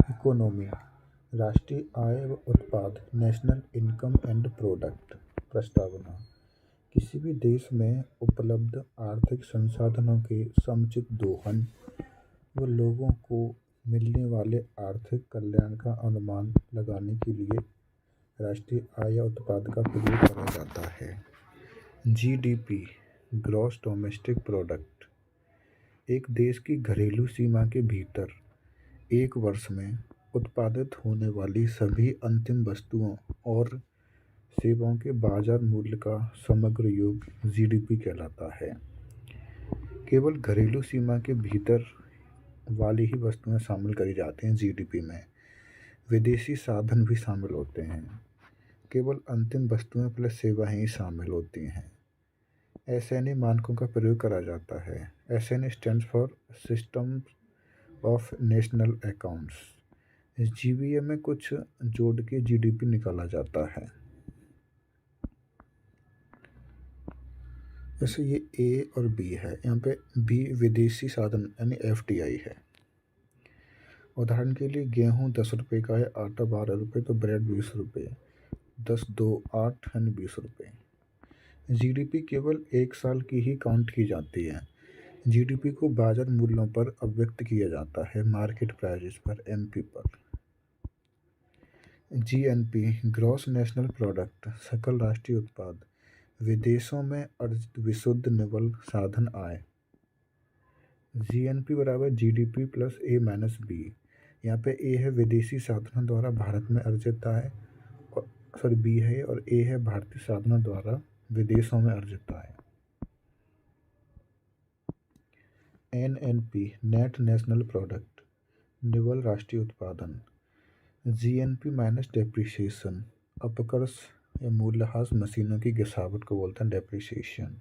Economy, राष्ट्रीय आय व उत्पाद, नेशनल इनकम एंड प्रोडक्ट। प्रस्तावना: किसी भी देश में उपलब्ध आर्थिक संसाधनों के समुचित दोहन व लोगों को मिलने वाले आर्थिक कल्याण का अनुमान लगाने के लिए राष्ट्रीय आय या उत्पाद का प्रयोग करा जाता है। जीडीपी, ग्रॉस डोमेस्टिक प्रोडक्ट, एक देश की घरेलू सीमा के भीतर एक वर्ष में उत्पादित होने वाली सभी अंतिम वस्तुओं और सेवाओं के बाजार मूल्य का समग्र योग जीडीपी कहलाता है। केवल घरेलू सीमा के भीतर वाली ही वस्तुएं शामिल करी जाती हैं जीडीपी में। विदेशी साधन भी शामिल होते हैं। केवल अंतिम वस्तुएं प्लस सेवाएं ही शामिल होती हैं। एसएनए मानकों का प्रयोग करा जाता है। SNA stands for system of national accounts. GBA में कुछ जोड़ के जीडीपी निकाला जाता है। जैसे ये ए और बी है, यहाँ पे बी विदेशी साधन यानी एफडीआई है। उदाहरण के लिए गेहूँ 10 रुपये का है, आटा 12 रुपये, तो ब्रेड 20 रुपये, 10, 2, 8 यानी 20 रुपये। जीडीपी केवल एक साल की ही काउंट की जाती है। जीडीपी को बाजार मूल्यों पर अभिव्यक्त किया जाता है, मार्केट प्राइसेस पर, एमपी पर। जीएनपी, ग्रॉस नेशनल प्रोडक्ट, सकल राष्ट्रीय उत्पाद, विदेशों में अर्जित विशुद्ध निवल साधन आय। जीएनपी बराबर जीडीपी प्लस ए माइनस बी। यहाँ पे ए है विदेशी साधनों द्वारा भारत में अर्जित आय, और सॉरी बी है, और ए है भारतीय साधनों द्वारा विदेशों में अर्जित आय। एनएनपी, नेट नेशनल प्रोडक्ट, निवल राष्ट्रीय उत्पादन। जीएनपी माइनस डेप्रिसिएशन, अपकर्ष या मूल्यह्रास, मशीनों की गिरावट को बोलते हैं depreciation.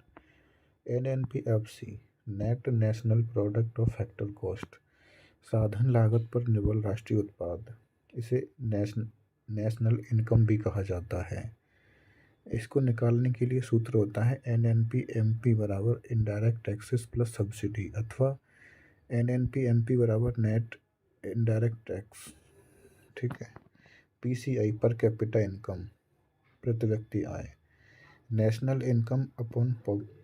NNPFC, net national product of factor cost, साधन लागत पर निवल राष्ट्रीय उत्पाद। इसे नेशनल इनकम भी कहा जाता है। इसको निकालने के लिए सूत्र होता है एनएनपीएमपी बराबर इनडायरेक्ट टैक्सेस प्लस सब्सिडी, अथवा एनएनपीएमपी बराबर नेट इनडायरेक्ट टैक्स। ठीक है। पीसीआई, पर कैपिटा इनकम, प्रति व्यक्ति आय। National income upon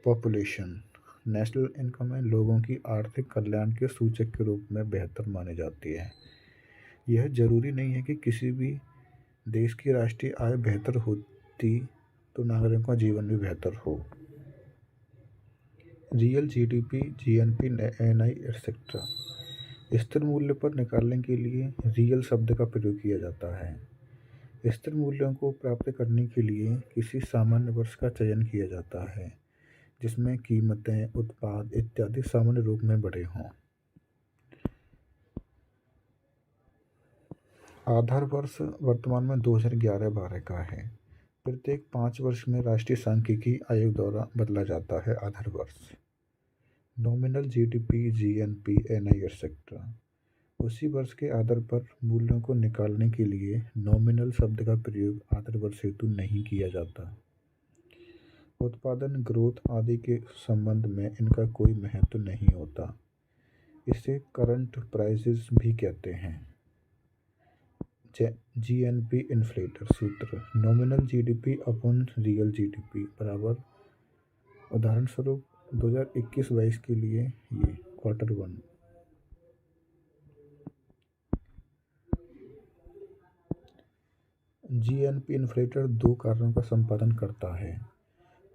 population, national income है लोगों की आर्थिक कल्याण के सूचक के रूप में बेहतर मानी जाती है। यह जरूरी नहीं है कि किसी भी देश की राष्ट्रीय आय बेहतर होती तो नागरिकों का जीवन भी बेहतर हो। Real GDP, GNP, NI etcetera, स्थिर मूल्य पर निकालने के लिए रियल शब्द का प्रयोग किया जाता है। स्थिर मूल्यों को प्राप्त करने के लिए किसी सामान्य वर्ष का चयन किया जाता है जिसमें कीमतें, उत्पाद इत्यादि सामान्य रूप में बढ़े हों। आधार वर्ष वर्तमान में 2011-12 का है। प्रत्येक 5 वर्ष में राष्ट्रीय सांख्यिकी आयोग द्वारा बदला जाता है आधार वर्ष। Nominal GDP, GNP, NI etcetera, उसी वर्ष के आधार पर मूल्यों को निकालने के लिए नॉमिनल शब्द का प्रयोग आधार वर्ष हेतु नहीं किया जाता। उत्पादन, ग्रोथ आदि के संबंध में इनका कोई महत्व नहीं होता। इसे करंट प्राइसेस भी कहते हैं। जीएनपी इन्फ्लेटर सूत्र, nominal GDP upon real GDP बराबर, उदाहरण स्वरूप 2021-22 के लिए ये Q1। जीएनपी इन्फ्लेटर दो कार्यों का संपादन करता है।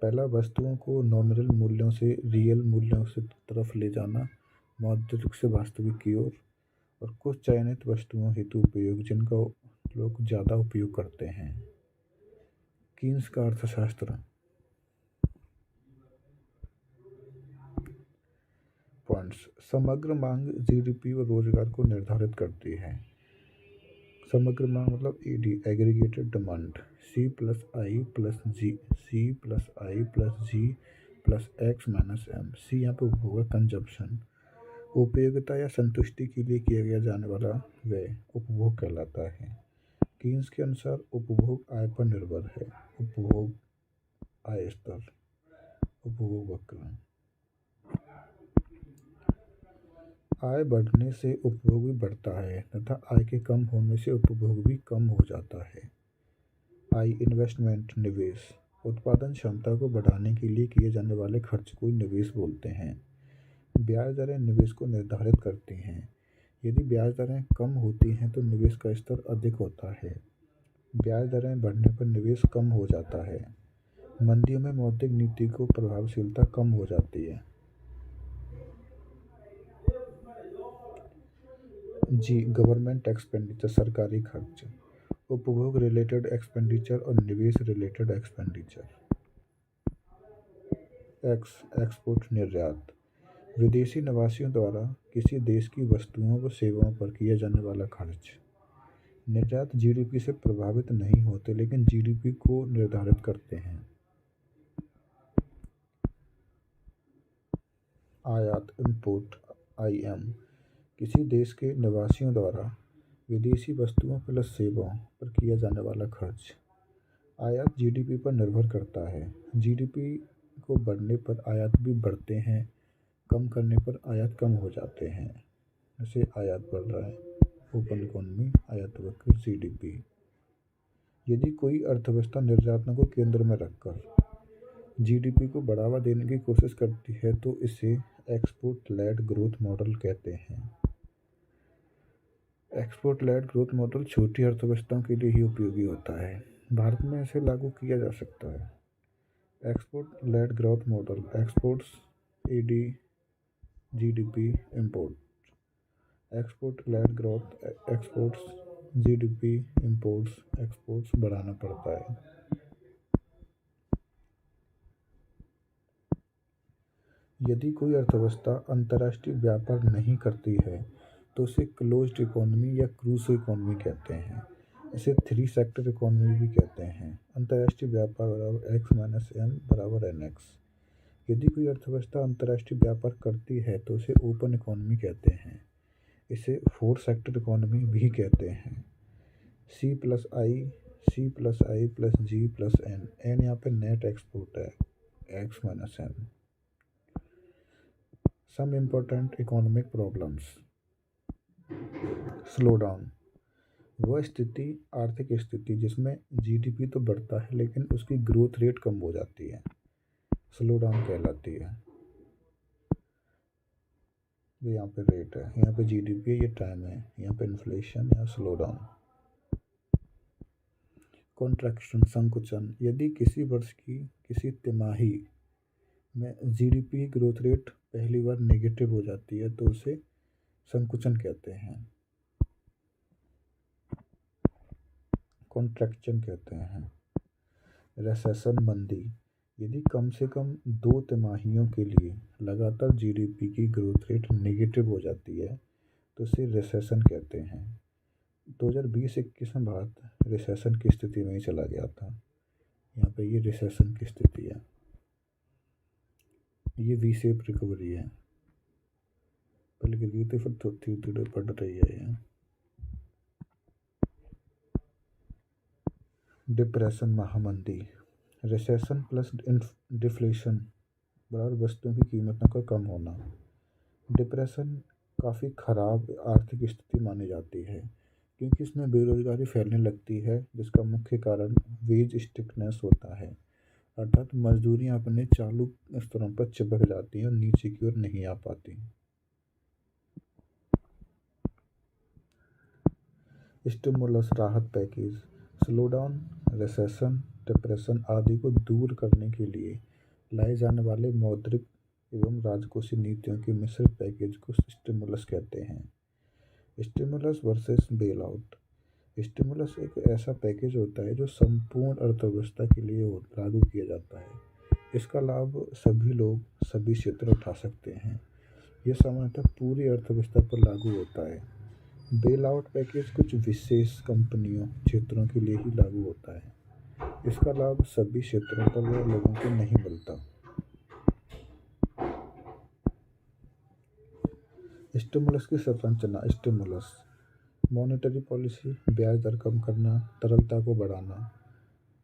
पहला, वस्तुओं को नॉमिनल मूल्यों से रियल मूल्यों से तरफ ले जाना, मौद्रिक से वास्तविक की ओर, और कुछ चयनित वस्तुओं हेतु उपयोग जिनका लोग ज़्यादा उपयोग करते हैं। कीन्स का अर्थशास्त्र। पॉइंट्स, समग्र मांग जीडीपी व रोजगार को निर्धारित करती है। समग्र मांग मतलब ED, aggregated demand, C plus I plus G plus X minus M. C यहाँ पे उपभोग है, कंजप्शन, उपयोगिता या संतुष्टि के लिए किया गया जाने वाला व्यय उपभोग कहलाता है। कीन्स के अनुसार उपभोग आय पर निर्भर है। उपभोग आय स्तर, उपभोग वक्र। आय बढ़ने से उपभोग भी बढ़ता है तथा आय के कम होने से उपभोग भी कम हो जाता है। आई इन्वेस्टमेंट निवेश उत्पादन क्षमता को बढ़ाने के लिए किए जाने वाले खर्च को निवेश बोलते हैं। ब्याज दरें निवेश को निर्धारित करती हैं। यदि ब्याज दरें कम होती हैं तो निवेश का स्तर अधिक होता है। ब्याज दरें बढ़ने पर निवेश कम हो जाता है। मंदियों में मौद्रिक नीति को प्रभावशीलता कम हो जाती है। जी गवर्नमेंट एक्सपेंडिचर सरकारी खर्च, उपभोग रिलेटेड एक्सपेंडिचर और निवेश रिलेटेड एक्सपेंडिचर। एक्सपोर्ट निर्यात विदेशी निवासियों द्वारा किसी देश की वस्तुओं व सेवाओं पर किया जाने वाला खर्च। निर्यात जीडीपी से प्रभावित नहीं होते लेकिन जीडीपी को निर्धारित करते हैं। आयात इंपोर्ट आईएम किसी देश के निवासियों द्वारा विदेशी वस्तुओं प्लस सेवाओं पर किया जाने वाला खर्च। आयात जीडीपी पर निर्भर करता है। जीडीपी को बढ़ने पर आयात भी बढ़ते हैं, कम करने पर आयात कम हो जाते हैं। जैसे आयात बढ़ रहा है, ओपन इकोनॉमी, आयात बढ़कर जीडीपी। यदि कोई अर्थव्यवस्था निर्यातों को केंद्र में रखकर जीडीपी को बढ़ावा देने की कोशिश करती है तो इसे एक्सपोर्ट लेड ग्रोथ मॉडल कहते हैं। एक्सपोर्ट लेड ग्रोथ मॉडल छोटी अर्थव्यवस्थाओं के लिए ही उपयोगी होता है। भारत में इसे लागू किया जा सकता है। Export led growth model exports AD GDP import. Export led growth exports GDP imports exports बढ़ाना पड़ता है। यदि कोई अर्थव्यवस्था अंतर्राष्ट्रीय व्यापार नहीं करती है तो उसे क्लोज्ड इकोनॉमी या क्रूज़ इकोनॉमी कहते हैं। इसे थ्री सेक्टर इकोनॉमी भी कहते हैं। अंतर्राष्ट्रीय व्यापार बराबर एक्स माइनस एम बराबर एन एक्स। यदि कोई अर्थव्यवस्था अंतर्राष्ट्रीय व्यापार करती है तो उसे ओपन इकोनॉमी कहते हैं। इसे फोर सेक्टर इकोनॉमी भी कहते हैं। C plus I plus G plus N. N यहाँ पे नेट एक्सपोर्ट है, X minus M. Some important economic problems. Slowdown वह स्थिति आर्थिक स्थिति जिसमें जीडीपी तो बढ़ता है लेकिन उसकी ग्रोथ रेट कम हो जाती है, स्लो डाउन कहलाती है। ये यहाँ पे रेट है, यहाँ पे जीडीपी है, ये टाइम है, यहाँ पे इन्फ्लेशन या स्लो डाउन। कॉन्ट्रैक्शन संकुचन यदि किसी वर्ष की किसी तिमाही में जीडीपी ग्रोथ रेट पहली बार नेगेटिव हो जाती है तो उसे संकुचन कहते हैं, कॉन्ट्रैक्शन कहते हैं। रिसेशन मंदी यदि कम से कम 2 तिमाहियों के लिए लगातार जीडीपी की ग्रोथ रेट नेगेटिव हो जाती है तो उसे रिसेशन कहते हैं। 2020-21 में भारत रिसेशन की स्थिति में ही चला गया था। यहाँ पे ये रिसेशन की स्थिति है, ये वी शेप रिकवरी है। पहले गिर गई थी फिर धीरे धीरे बढ़ रही है ये। डिप्रेशन महामंदी रिसेशन प्लस डिफ्लेशन बराबर वस्तुओं की कीमतों का कम होना। डिप्रेशन काफ़ी ख़राब आर्थिक स्थिति मानी जाती है क्योंकि इसमें बेरोजगारी फैलने लगती है जिसका मुख्य कारण वेज स्टिकनेस होता है, अर्थात मजदूरियाँ अपने चालू स्तरों पर चिपक जाती हैं और नीचे की ओर नहीं आ पाती। स्टिमुलस राहत package slow down, recession, depression आदि को दूर करने के लिए लाए जाने वाले मौद्रिक एवं राजकोषीय नीतियों के मिश्रित पैकेज को स्टिमुलस कहते हैं। Stimulus versus bail out. Stimulus एक ऐसा पैकेज होता है जो संपूर्ण अर्थव्यवस्था के लिए लागू किया जाता है। इसका लाभ सभी लोग सभी क्षेत्र उठा सकते हैं। यह सामान्यतः पूरी अर्थव्यवस्था पर लागू होता है। बेल आउट पैकेज कुछ विशेष कंपनियों क्षेत्रों के लिए ही लागू होता है। इसका लाभ सभी क्षेत्रों पर व लोगों को नहीं मिलता। स्टिमुलस की संरचना स्टिमुलस मॉनेटरी पॉलिसी ब्याज दर कम करना, तरलता को बढ़ाना।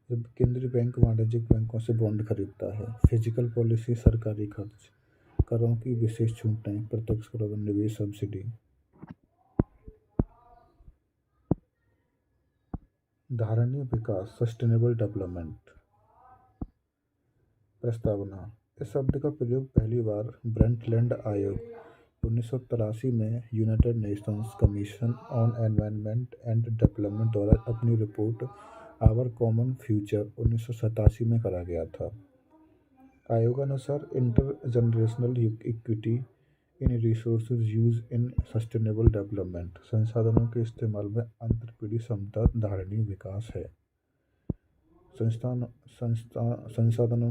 जब केंद्रीय बैंक वाणिज्यिक बैंकों से बॉन्ड खरीदता है। फिजिकल पॉलिसी सरकारी खर्च, करों की विशेष छूटें, प्रत्यक्ष करों में निवेश सब्सिडी। धारणीय विकास सस्टेनेबल डेवलपमेंट। प्रस्तावना। इस शब्द का प्रयोग पहली बार ब्रंटलैंड आयोग 1983 में United Nations commission on environment and development द्वारा अपनी रिपोर्ट आवर कॉमन फ्यूचर 1987 में करा गया था। आयोगानुसार intergenerational equity in resources use in sustainable development संसाधनों के इस्तेमाल में अंतरपीढ़ी समता धारणीय विकास है। संसाधनों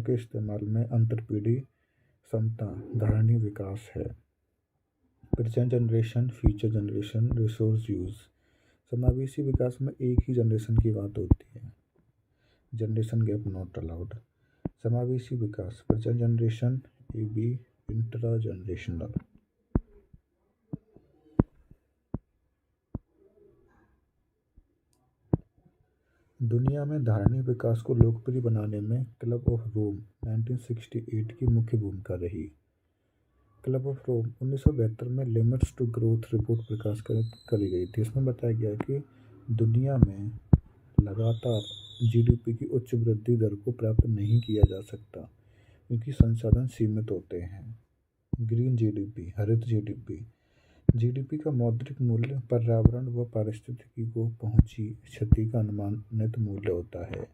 के इस्तेमाल में अंतरपीढ़ी समता धारणीय विकास है। Present generation future generation resource use. समावेशी विकास में एक ही जनरेशन की बात होती है। Generation gap not allowed. समावेशी विकास present generation A B intragenerational. दुनिया में धारणीय विकास को लोकप्रिय बनाने में क्लब ऑफ रोम 1968 की मुख्य भूमिका रही। क्लब ऑफ रोम 1972 में लिमिट्स टू ग्रोथ रिपोर्ट प्रकाशित करी गई थी। इसमें बताया गया कि दुनिया में लगातार जीडीपी की उच्च वृद्धि दर को प्राप्त नहीं किया जा सकता क्योंकि संसाधन सीमित होते हैं। ग्रीन जीडीपी हरित जीडीपी। जीडीपी का मौद्रिक मूल्य पर्यावरण व पारिस्थितिकी को पहुंची क्षति का अनुमानित मूल्य होता है।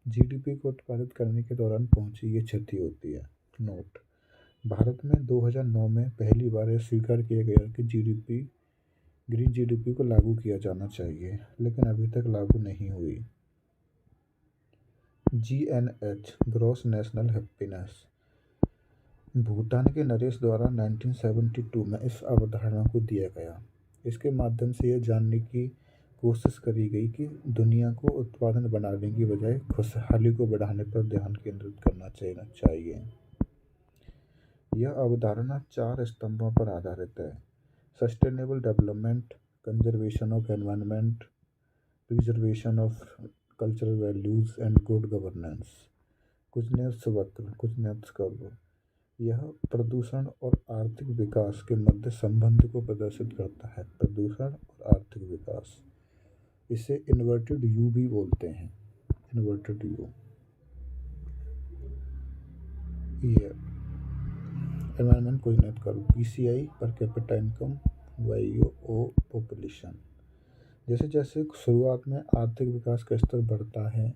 जीडीपी को उत्पादित करने के दौरान पहुंची ये क्षति होती है। नोट। भारत में 2009 में पहली बार यह स्वीकार किया गया कि ग्रीन जीडीपी को लागू किया जाना चाहिए, लेकिन अभी तक लागू नहीं हुई। GNH gross national happiness. Bhutan के नरेश द्वारा 1972 में इस अवधारणा को दिया गया। इसके माध्यम से यह जानने की कोशिश करी गई कि दुनिया को उत्पादन बढ़ाने की बजाय खुशहाली को बढ़ाने पर ध्यान केंद्रित करना चाहिए। यह अवधारणा 4 स्तंभों पर आधारित है। Sustainable development, conservation of environment, preservation of cultural values and good governance. Kuznets वक्र कुजनेत्स कर्व। यह प्रदूषण और आर्थिक विकास के मध्य संबंध को प्रदर्शित करता है। प्रदूषण और आर्थिक विकास, इसे इन्वर्टेड यू भी बोलते हैं। Inverted U. ये environment coordinate curve PCI per capita income YoO population. जैसे जैसे शुरुआत में आर्थिक विकास का स्तर बढ़ता है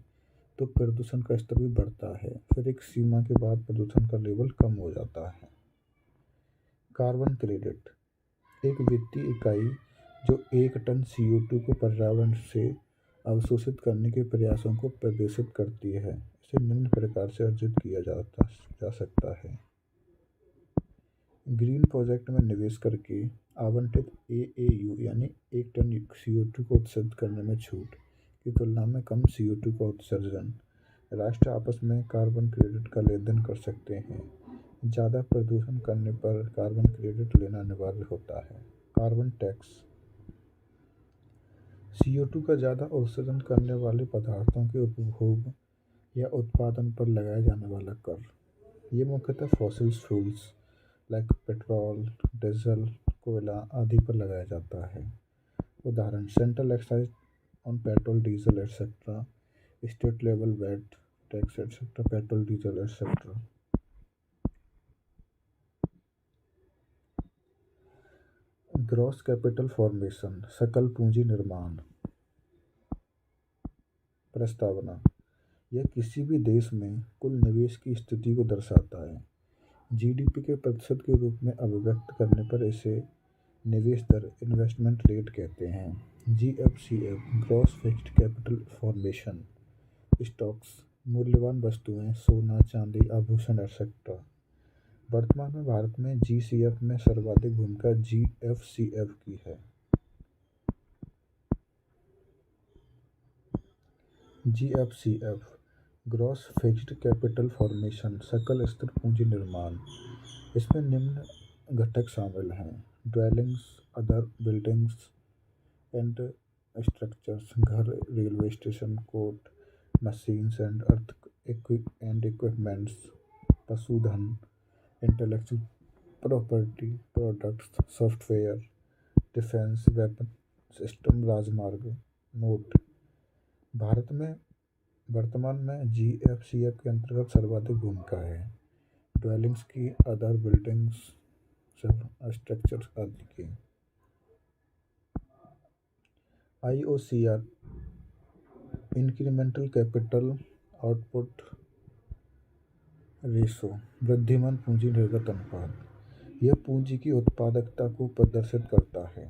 तो प्रदूषण का स्तर भी बढ़ता है, फिर एक सीमा के बाद प्रदूषण का लेवल कम हो जाता है। कार्बन क्रेडिट एक वित्तीय इकाई जो 1 टन CO2 को पर्यावरण से अवशोषित करने के प्रयासों को प्रदर्शित करती है। इसे निम्न प्रकार से अर्जित किया जा सकता है। ग्रीन प्रोजेक्ट में निवेश करके आवंटित AAU यानी 1 टन CO2 को उत्सर्जित करने में छूट की तुलना में कम CO2 का उत्सर्जन। राष्ट्र आपस में कार्बन क्रेडिट का लेन देन कर सकते हैं। ज़्यादा प्रदूषण करने पर कार्बन क्रेडिट लेना अनिवार्य होता है। कार्बन टैक्स CO2 का ज़्यादा उत्सर्जन करने वाले पदार्थों के उपभोग या उत्पादन पर लगाया जाने वाला कर। ये मुख्यतः fossil fuels like petrol, diesel, कोयला आदि पर लगाया जाता है। उदाहरण central excise on petrol, diesel etcetera, state level VAT tax etcetera, petrol, diesel etcetera. Gross capital formation सकल पूंजी निर्माण। प्रस्तावना। यह किसी भी देश में कुल निवेश की स्थिति को दर्शाता है। जीडीपी के प्रतिशत के रूप में अभिव्यक्त करने पर इसे निवेश दर इन्वेस्टमेंट रेट कहते हैं। GFCF gross fixed capital formation. Stocks मूल्यवान वस्तुएं, सोना, चांदी, आभूषण एटसेट्रा। वर्तमान में भारत में GCF में सर्वाधिक भूमिका GFCF की है। GFCF gross fixed capital formation सकल स्थिर पूंजी निर्माण। इसमें निम्न घटक शामिल हैं: dwellings, other buildings and structures, घर, railway station, court, machines and equipments, पशुधन, intellectual property, products, software, defence, weapon system, राजमार्ग। नोट: भारत में वर्तमान में जीएफसीएफ के अंतर्गत सर्वाधिक भूमिका है ड्वेलिंग्स की, अदर बिल्डिंग्स, स्ट्रक्चर्स आदि की। IOCR incremental capital output ratio, वृद्धिमान पूंजी निर्गत अनुपात। यह पूंजी की उत्पादकता को प्रदर्शित करता है।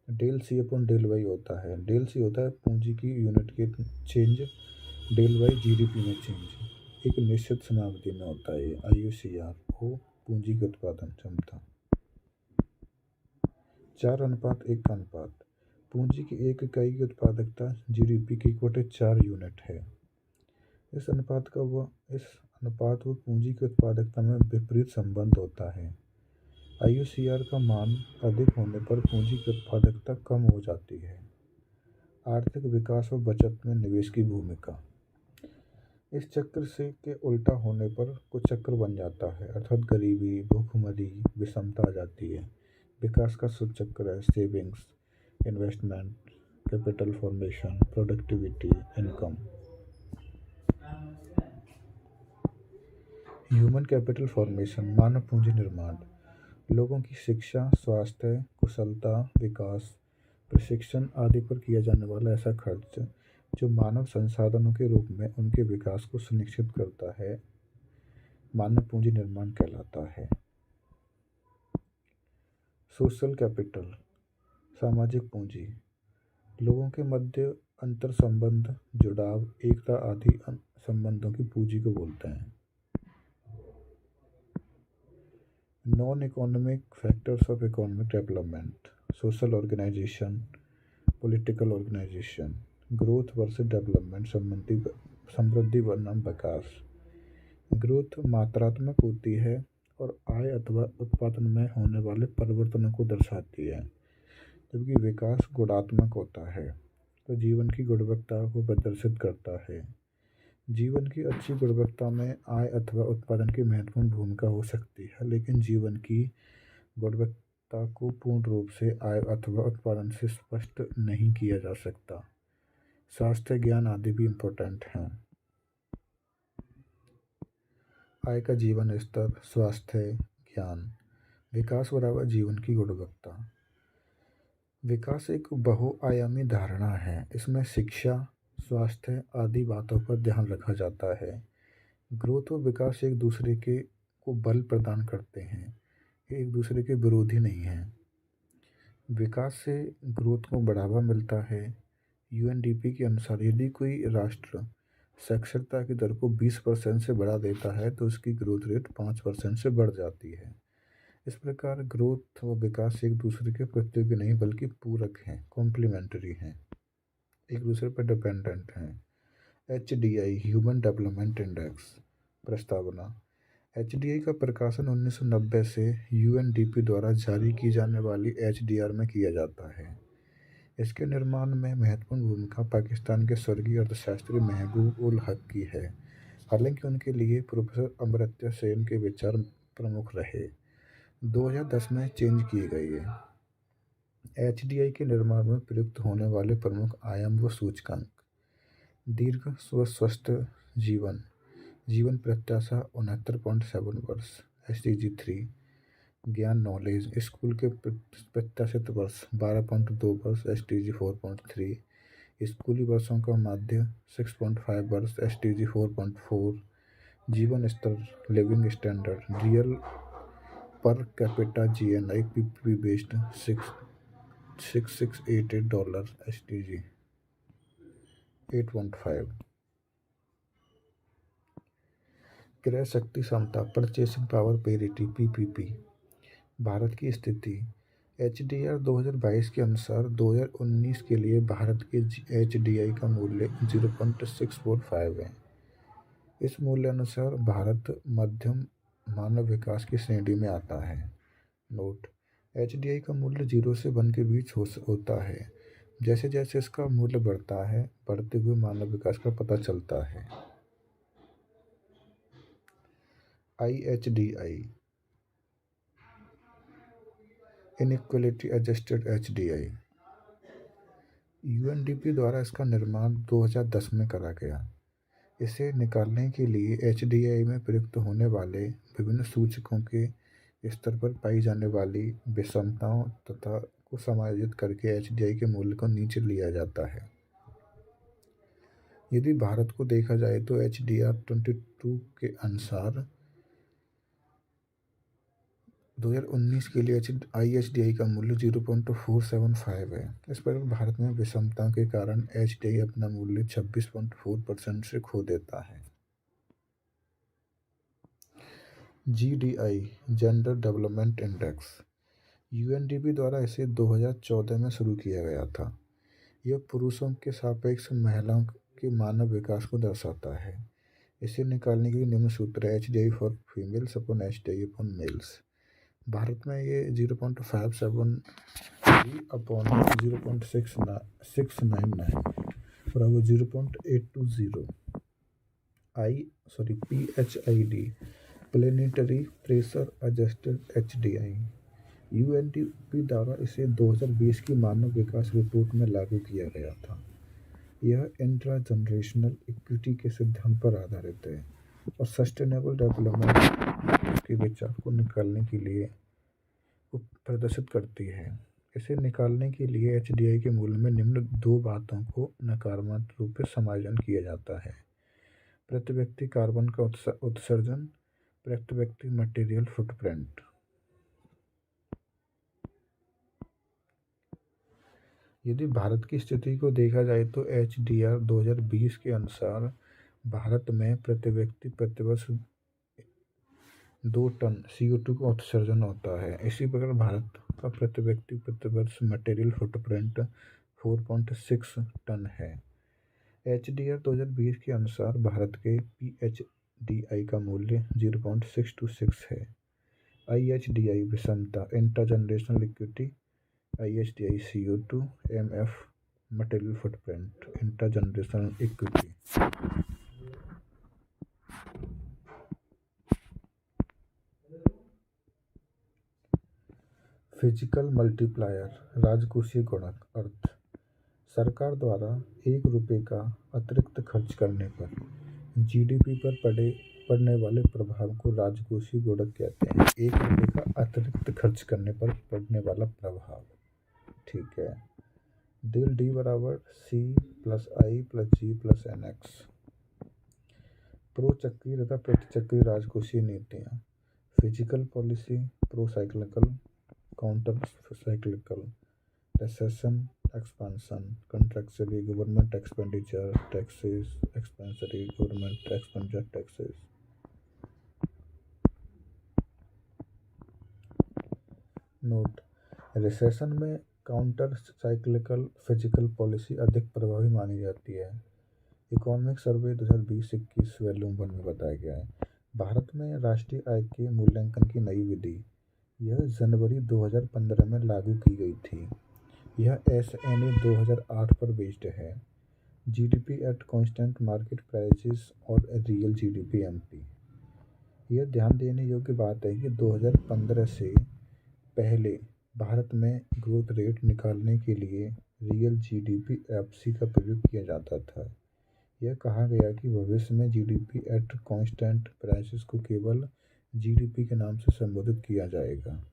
Del C upon del Y होता है। डेल सी होता है पूंजी की यूनिट के चेंज, डेल वाई जीडीपी में चेंज। एक निश्चित समयावधि में होता है। आईयूसीआर वो पूंजी की उत्पादन क्षमता। 4:1 का अनुपात। पूंजी की एक इकाई की उत्पादकता जीडीपी की 1/4 यूनिट है। इस अनुपात व पूंजी की उत्पादकता में विपरीत संबंध होता है। आईयूसीआर का मान अधिक होने पर पूंजी की उत्पादकता कम हो जाती है। आर्थिक विकास व बचत में निवेश की भूमिका। इस चक्र से के उल्टा होने पर कुछ चक्र बन जाता है, अर्थात गरीबी, भूखमरी, विषमता आ जाती है। विकास का चक्र है savings, investment, capital formation, productivity, income. Human capital formation, मानव पूंजी निर्माण। लोगों की शिक्षा, स्वास्थ्य, कुशलता, विकास, प्रशिक्षण आदि पर किया जाने वाला ऐसा खर्च जो मानव संसाधनों के रूप में उनके विकास को सुनिश्चित करता है, मानव पूंजी निर्माण कहलाता है। सोशल कैपिटल, सामाजिक पूंजी। लोगों के मध्य अंतर संबंध, जुड़ाव, एकता आदि संबंधों की पूंजी को बोलते हैं। Non economic factors of economic development, social organisation, political organisation, growth versus development, समृद्धि बनाम विकास। ग्रोथ मात्रात्मक होती है और आय अथवा उत्पादन में होने वाले परिवर्तनों को दर्शाती है, जबकि विकास गुणात्मक होता है, तो जीवन की गुणवत्ता को प्रदर्शित करता है। जीवन की अच्छी गुणवत्ता में आय अथवा उत्पादन की महत्वपूर्ण भूमिका हो सकती है, लेकिन जीवन की गुणवत्ता को पूर्ण रूप से आय अथवा उत्पादन से स्पष्ट नहीं किया जा सकता। स्वास्थ्य, ज्ञान आदि भी इम्पोर्टेंट हैं। आय का जीवन स्तर, स्वास्थ्य, ज्ञान। विकास बराबर जीवन की गुणवत्ता। विकास एक बहुआयामी धारणा है। इसमें शिक्षा, स्वास्थ्य आदि बातों पर ध्यान रखा जाता है। ग्रोथ और विकास एक दूसरे के को बल प्रदान करते हैं, ये एक दूसरे के विरोधी नहीं हैं। विकास से ग्रोथ को बढ़ावा मिलता है। यूएनडीपी के अनुसार यदि कोई राष्ट्र साक्षरता की दर को 20% से बढ़ा देता है तो उसकी ग्रोथ रेट 5% से बढ़ जाती है। इस प्रकार ग्रोथ व विकास एक दूसरे के प्रतियोगी नहीं बल्कि पूरक हैं, कॉम्प्लीमेंट्री हैं, एक दूसरे पर डिपेंडेंट हैं। HDI ह्यूमन डेवलपमेंट इंडेक्स प्रस्तावना। HDI का प्रकाशन 1990 से यूएनडीपी द्वारा जारी की जाने वाली HDR में किया जाता है। इसके निर्माण में महत्वपूर्ण भूमिका पाकिस्तान के स्वर्गीय अर्थशास्त्री महबूब उल हक की है, हालांकि उनके लिए प्रोफेसर अमर्त्य सेन के विचार प्रमुख रहे। 2010 में चेंज की गई है। HDI के निर्माण में प्रयुक्त होने वाले प्रमुख आयाम व सूचकांक। दीर्घ व स्वस्थ जीवन, जीवन प्रत्याशा 69.7 वर्ष SDG 3। ज्ञान, नॉलेज, स्कूल के प्रत्याशित वर्ष 12.2 वर्ष SDG 4.3। स्कूली वर्षों का माध्य 6.5 वर्ष SDG 4.4। जीवन स्तर, living standard, real per capita GNI PPP based $6688 SDG 8.5। क्रय शक्ति क्षमता, purchasing power parity PPP। Bharat की स्थिति। HDR 2022 के अनुसार 2019 के लिए भारत के HDI का मूल्य 0.645 है। इस मूल्य अनुसार भारत मध्यम मानव विकास की श्रेणी में आता है। नोट: HDI का मूल्य 0 से 1 के बीच होता है। जैसे जैसे इसका मूल्य बढ़ता है, बढ़ते हुए मानव विकास का पता चलता है। IHDI inequality adjusted HDI। UNDP द्वारा इसका निर्माण 2010 में करा गया। इसे निकालने के लिए HDI में प्रयुक्त होने वाले विभिन्न सूचकों के स्तर पर पाई जाने वाली विषमताओं तथा को समायोजित करके HDI के मूल्य को नीचे लिया जाता है। यदि भारत को देखा जाए तो HDR 22 के अनुसार 2019 के लिए IHDI का मूल्य 0.475 है। इस पर भारत में विषमता के कारण HDI अपना मूल्य 26.4% से खो देता है। GDI gender development index, UNDP द्वारा इसे 2014 में शुरू किया गया था। यह पुरुषों के सापेक्ष महिलाओं के मानव विकास को दर्शाता है। इसे निकालने के लिए निम्न सूत्र है HDI for females upon HDI upon males. Bharat में ये 0.573 अपॉन 0.699 और अब 0.820 PHID planetary pressure adjusted HDI। UNDP द्वारा इसे 2020 की मानव विकास रिपोर्ट में लागू किया गया था। यह इंट्रा जनरेशनल इक्विटी के सिद्धांत पर आधारित है और सस्टेनेबल डेवलपमेंट के विचार को निकालने के लिए प्रदर्शित करती है। इसे निकालने के लिए HDI के मूल्य में निम्न दो बातों को नकारात्मक रूप से समायोजन किया जाता है: प्रति व्यक्ति कार्बन का उत्सर्जन, प्रति व्यक्ति मटेरियल फुटप्रिंट। यदि भारत की स्थिति को देखा जाए तो HDR 2020 के अनुसार भारत में प्रति व्यक्ति प्रतिवर्ष 2 टन CO2 का उत्सर्जन होता है। इसी प्रकार भारत का प्रति व्यक्ति प्रतिवर्ष मटेरियल फुटप्रिंट 4.6 टन है। HDR 2020 के अनुसार भारत के PHDI का मूल्य 0.626 है। IHDI विषमता intergenerational equity, IHDI CO2, MF material footprint intergenerational equity. Physical multiplier राजकोषीय गुणक अर्थ, सरकार द्वारा 1 रुपये का अतिरिक्त खर्च करने पर GDP पर पड़ने वाले प्रभाव को राजकोषीय गुणक कहते हैं। 1 रुपये का अतिरिक्त खर्च करने पर पड़ने वाला प्रभाव। ठीक है। डेल D बराबर C plus I plus G plus NX। Pro चक्रीय तथा प्रतिचक्रीय राजकोषीय नीतियाँ, physical policy, pro cyclical, counter cyclical, recession, expansion, contractually, government expenditure, taxes, expansionary, government expenditure, taxes. नोट: रिसेशन में काउंटर साइक्लिकल फिजिकल पॉलिसी अधिक प्रभावी मानी जाती है। इकोनॉमिक सर्वे 2020-21 वॉल्यूम 1 में बताया गया है। भारत में राष्ट्रीय आय के मूल्यांकन की नई विधि यह जनवरी 2015 में लागू की गई थी। यह SNA 2008 पर बेस्ड है। GDP at constant market prices और रियल GDP MP। यह ध्यान देने योग्य बात है कि 2015 से पहले भारत में ग्रोथ रेट निकालने के लिए रियल GDP FC का प्रयोग किया जाता था। यह कहा गया कि भविष्य में GDP एट कांस्टेंट प्राइसेस को केवल GDP के नाम से संबोधित किया जाएगा।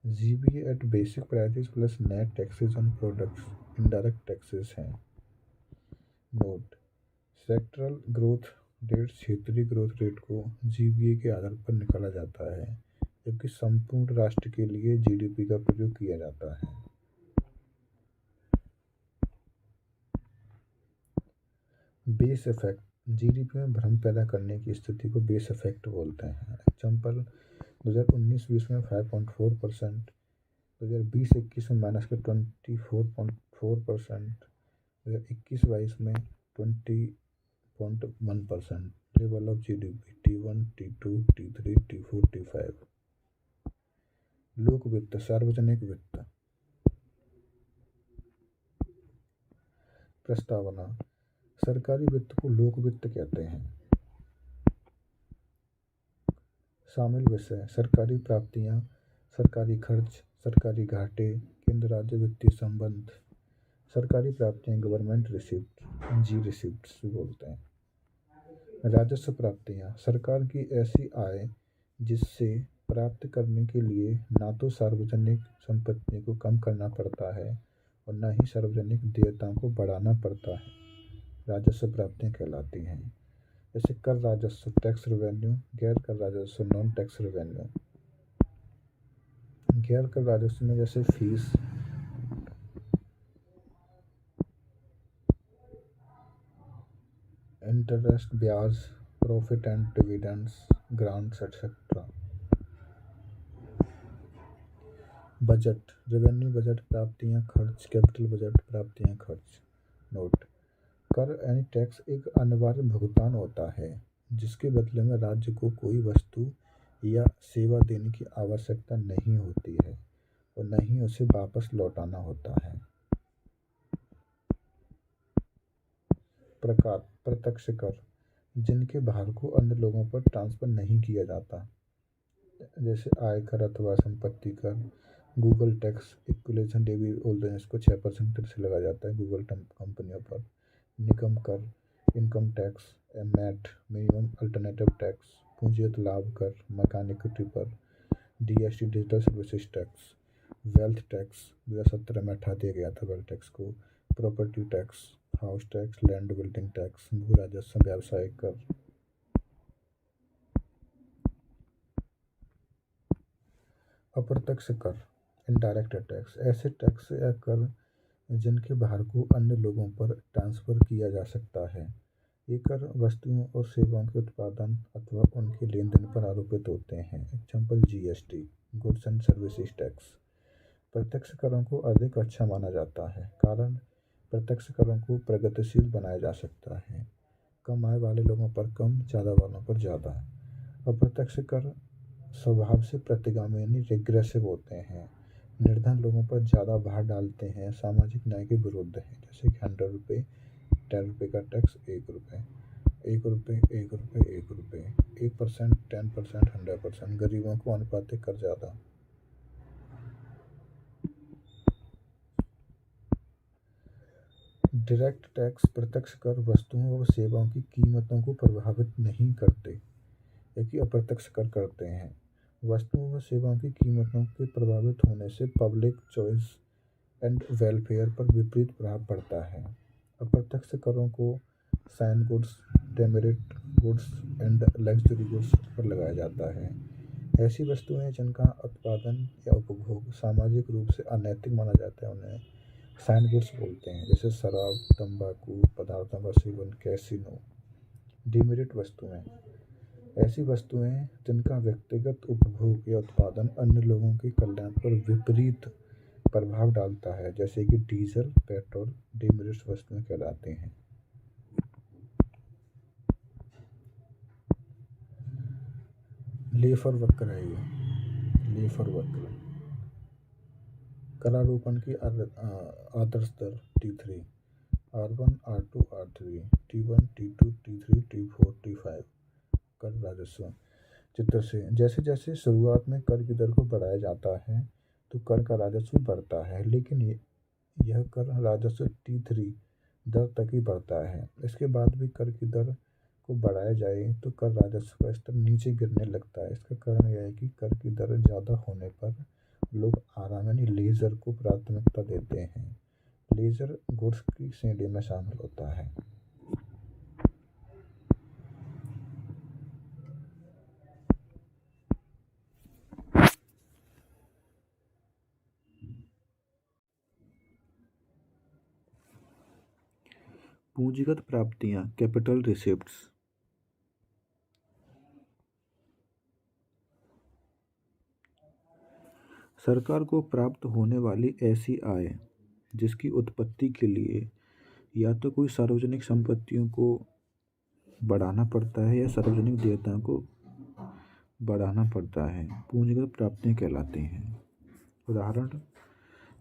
GBA at basic prices plus net taxes on products indirect taxes हैं। नोट: सेक्टरल ग्रोथ रेट क्षेत्रीय ग्रोथ रेट को GBA के आधार पर निकाला जाता है, जबकि संपूर्ण राष्ट्र के लिए GDP का प्रयोग किया जाता है। बेस इफेक्ट, GDP में भ्रम पैदा करने की स्थिति को बेस इफेक्ट बोलते हैं। एग्जाम्पल 2019-20 में 5.4%, 2020-21 में -24.4%, 2021-22 में 20.1%। Level of GDP T1, T2, T3, T4, T5। लोक वित्त, सार्वजनिक वित्त। प्रस्तावना: सरकारी वित्त को लोक वित्त कहते हैं। शामिल विषय: सरकारी प्राप्तियां, सरकारी खर्च, सरकारी घाटे, केंद्र राज्य वित्तीय संबंध, सरकारी प्राप्तियां, गवर्नमेंट रिसिप्ट, जी रिसिप्ट्स भी बोलते हैं। राजस्व प्राप्तियां, सरकार की ऐसी आय जिससे प्राप्त करने के लिए ना तो सार्वजनिक संपत्ति को कम करना पड़ता है और न ही सार्वजनिक देयताओं को बढ़ाना पड़ता है, राजस्व प्राप्तियां कहलाती हैं। जैसे कर राजस्व टैक्स रेवेन्यू, गैर कर राजस्व नॉन टैक्स रेवेन्यू। गैर कर राजस्व में जैसे फीस, इंटरेस्ट, ब्याज, profit and dividends, grants etcetera. Budget, revenue budget प्राप्तियां खर्च, कैपिटल बजट प्राप्तियां खर्च। नोट, कर यानी टैक्स एक अनिवार्य भुगतान होता है जिसके बदले में राज्य को कोई वस्तु या सेवा देने की आवश्यकता नहीं होती है और न ही उसे वापस लौटाना होता है। प्रकार, प्रत्यक्ष कर, जिनके भार को अन्य लोगों पर ट्रांसफर नहीं किया जाता, जैसे आयकर अथवा संपत्ति कर। गूगल टैक्स इक्विलेशन लेवी बोलते हैं इसको, 6% से लगाया जाता है गूगल कंपनियों पर। निगम कर, income tax, MAT minimum alternative tax. पूंजीगत लाभ कर, मकान इक्विटी पर। DST digital services tax. Wealth tax 2017 में हटा दिया गया था वेल्थ टैक्स को। Property tax, house tax, land building tax. भू राजस्व, व्यावसायिक कर। अप्रत्यक्ष कर, इनडायरेक्ट टैक्स, ऐसे टैक्स या कर जिनके भार को अन्य लोगों पर ट्रांसफर किया जा सकता है। ये कर वस्तुओं और सेवाओं के उत्पादन अथवा उनके लेन देन पर आरोपित होते हैं। Example GST, goods and services tax. प्रत्यक्ष करों को अधिक अच्छा माना जाता है, कारण प्रत्यक्ष करों को प्रगतिशील बनाया जा सकता है। कम आय वाले लोगों पर कम, ज़्यादा वालों पर ज़्यादा। अप्रत्यक्ष कर स्वभाव से प्रतिगामी यानी रिग्रेसिव होते हैं, निर्धन लोगों पर ज़्यादा भार डालते हैं, सामाजिक न्याय के विरुद्ध हैं। जैसे कि 100 रुपये, 10 रुपये का टैक्स 1 रुपये, 1 रुपये, 1 रुपये, 1 रुपये, 1%, 10%, 100%। गरीबों को अनुपातिक कर ज़्यादा। डायरेक्ट टैक्स, प्रत्यक्ष कर वस्तुओं और सेवाओं की कीमतों को प्रभावित नहीं करते, एक अप्रत्यक्ष कर करते हैं। वस्तुओं व सेवाओं की कीमतों के प्रभावित होने से पब्लिक चॉइस एंड वेलफेयर पर विपरीत प्रभाव पड़ता है। अप्रत्यक्ष करों को sin goods, demerit goods and luxury goods पर लगाया जाता है। ऐसी वस्तुएं जिनका उत्पादन या उपभोग सामाजिक रूप से अनैतिक माना जाता है उन्हें साइन गुड्स बोलते हैं। जैसे शराब, तंबाकू पदार्थों का सेवन, कैसीनो। डिमेरिट वस्तुएं, ऐसी वस्तुएं जिनका व्यक्तिगत उपभोग या उत्पादन अन्य लोगों के कल्याण पर विपरीत प्रभाव डालता है, जैसे कि डीजल, पेट्रोल। डिमेरिट वस्तुएं कहलाते हैं। लेफर वक्र है ये, लेफर वक्र। करारोपण की आदर्श दर T3, R1, R2, R3, T1, T2, T3, T4, T5। कर राजस्व चित्र से, जैसे जैसे शुरुआत में कर की दर को बढ़ाया जाता है तो कर का राजस्व बढ़ता है, लेकिन यह कर राजस्व T3 दर तक ही बढ़ता है। इसके बाद भी कर की दर को बढ़ाया जाए तो कर राजस्व का स्तर नीचे गिरने लगता है। इसका कारण यह है कि कर की दर ज़्यादा होने पर लोग आराम यानी लेजर को प्राथमिकता देते हैं। लेजर गुड्स की श्रेणी में शामिल होता है। पूंजीगत प्राप्तियां, कैपिटल रिसिप्ट्स। सरकार को प्राप्त होने वाली ऐसी आय जिसकी उत्पत्ति के लिए या तो कोई सार्वजनिक संपत्तियों को बढ़ाना पड़ता है या सार्वजनिक देयताओं को बढ़ाना पड़ता है, पूंजीगत प्राप्तियां कहलाती हैं। उदाहरण,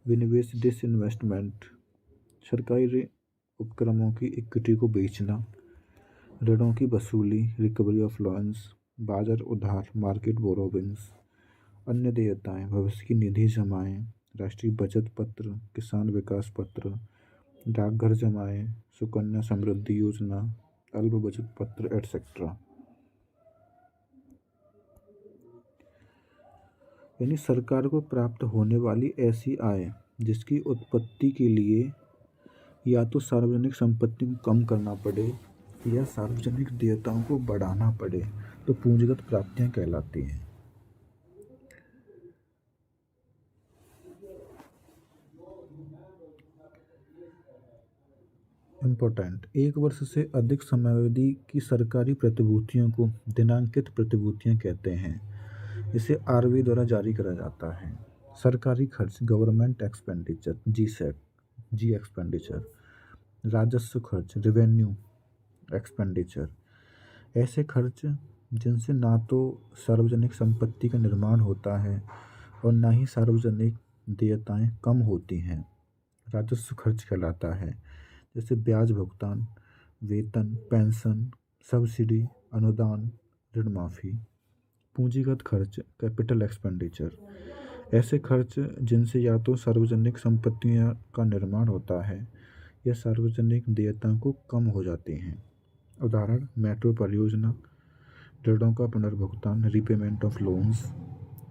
विनिवेश, डिसइन्वेस्टमेंट। सरकारी उपक्रमों की इक्विटी को बेचना। ऋणों की वसूली, रिकवरी ऑफ लोन्स। बाजार उधार, मार्केट बोरोविंग्स। अन्य देयताएं, भविष्य की निधि जमाएं, राष्ट्रीय बचत पत्र, किसान विकास पत्र, डाकघर जमाएं, सुकन्या समृद्धि योजना, अल्प बचत पत्र एटसेट्रा। यानी सरकार को प्राप्त होने वाली ऐसी आय जिसकी उत्पत्ति के लिए या तो सार्वजनिक संपत्ति को कम करना पड़े या सार्वजनिक देयताओं को बढ़ाना पड़े तो पूंजीगत प्राप्तियां कहलाती हैं। इम्पोर्टेंट, एक वर्ष से अधिक समयावधि की सरकारी प्रतिभूतियों को दिनांकित प्रतिभूतियां कहते हैं। इसे आरबीआई द्वारा जारी करा जाता है। सरकारी खर्च, गवर्नमेंट एक्सपेंडिचर, जी एक्सपेंडिचर। राजस्व खर्च, रेवेन्यू एक्सपेंडिचर। ऐसे खर्च जिनसे ना तो सार्वजनिक संपत्ति का निर्माण होता है और ना ही सार्वजनिक देयताएं कम होती हैं, राजस्व खर्च कहलाता है। जैसे ब्याज भुगतान, वेतन, पेंशन, सब्सिडी, अनुदान, ऋण माफी। पूंजीगत खर्च, कैपिटल एक्सपेंडिचर। ऐसे खर्च जिनसे या तो सार्वजनिक संपत्तियों का निर्माण होता है या सार्वजनिक देयताओं को कम हो जाती हैं। उदाहरण, मेट्रो परियोजना, ऋणों का पुनर्भुगतान, रीपेमेंट ऑफ लोन्स।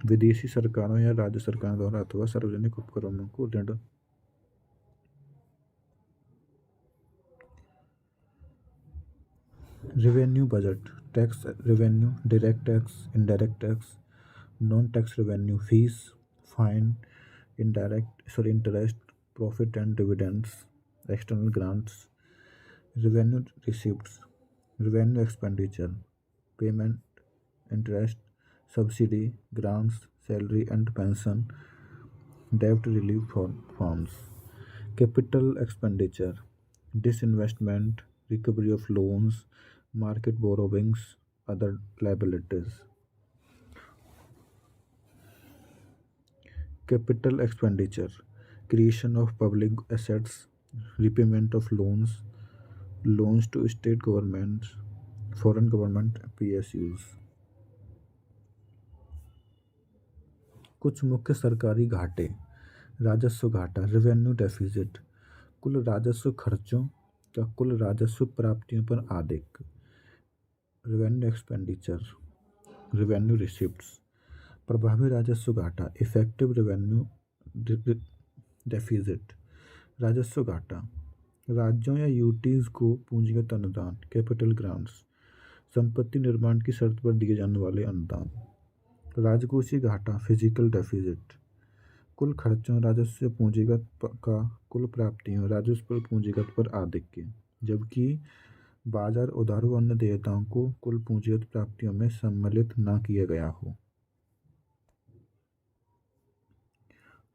विदेशी सरकारों या राज्य सरकारों द्वारा अथवा सार्वजनिक उपक्रमों को ऋण। Revenue budget, tax revenue, direct tax, indirect tax, non tax revenue, fees, fine, interest, profit and dividends, external grants. Revenue receipts, revenue expenditure, payment, interest, subsidy, grants, salary and pension, डेब्ट relief forms. Capital expenditure, disinvestment, recovery of loans, market borrowings, other liabilities. Capital expenditure, creation of public assets, repayment of loans, loans to state governments, foreign government PSUs. कुछ मुख्य सरकारी घाटे। राजस्व घाटा, revenue deficit, कुल राजस्व खर्चों का कुल राजस्व प्राप्तियों पर आधिक्य। Revenue expenditure, revenue receipts. प्रभावी राजस्व घाटा, इफेक्टिव रेवेन्यू डेफिसिट। राजस्व घाटा, राज्यों या यूटीज को पूंजीगत अनुदान, कैपिटल ग्रांट्स, संपत्ति निर्माण की शर्त पर दिए जाने वाले अनुदान। राजकोषीय घाटा, फिजिकल डेफिसिट, कुल खर्चों राजस्व पूंजीगत का कुल प्राप्तियों राजस्व पर पूंजीगत पर आधिक्य, जबकि बाजार उधार व अन्य देयताओं को कुल पूंजीगत प्राप्तियों में सम्मिलित न किया गया हो।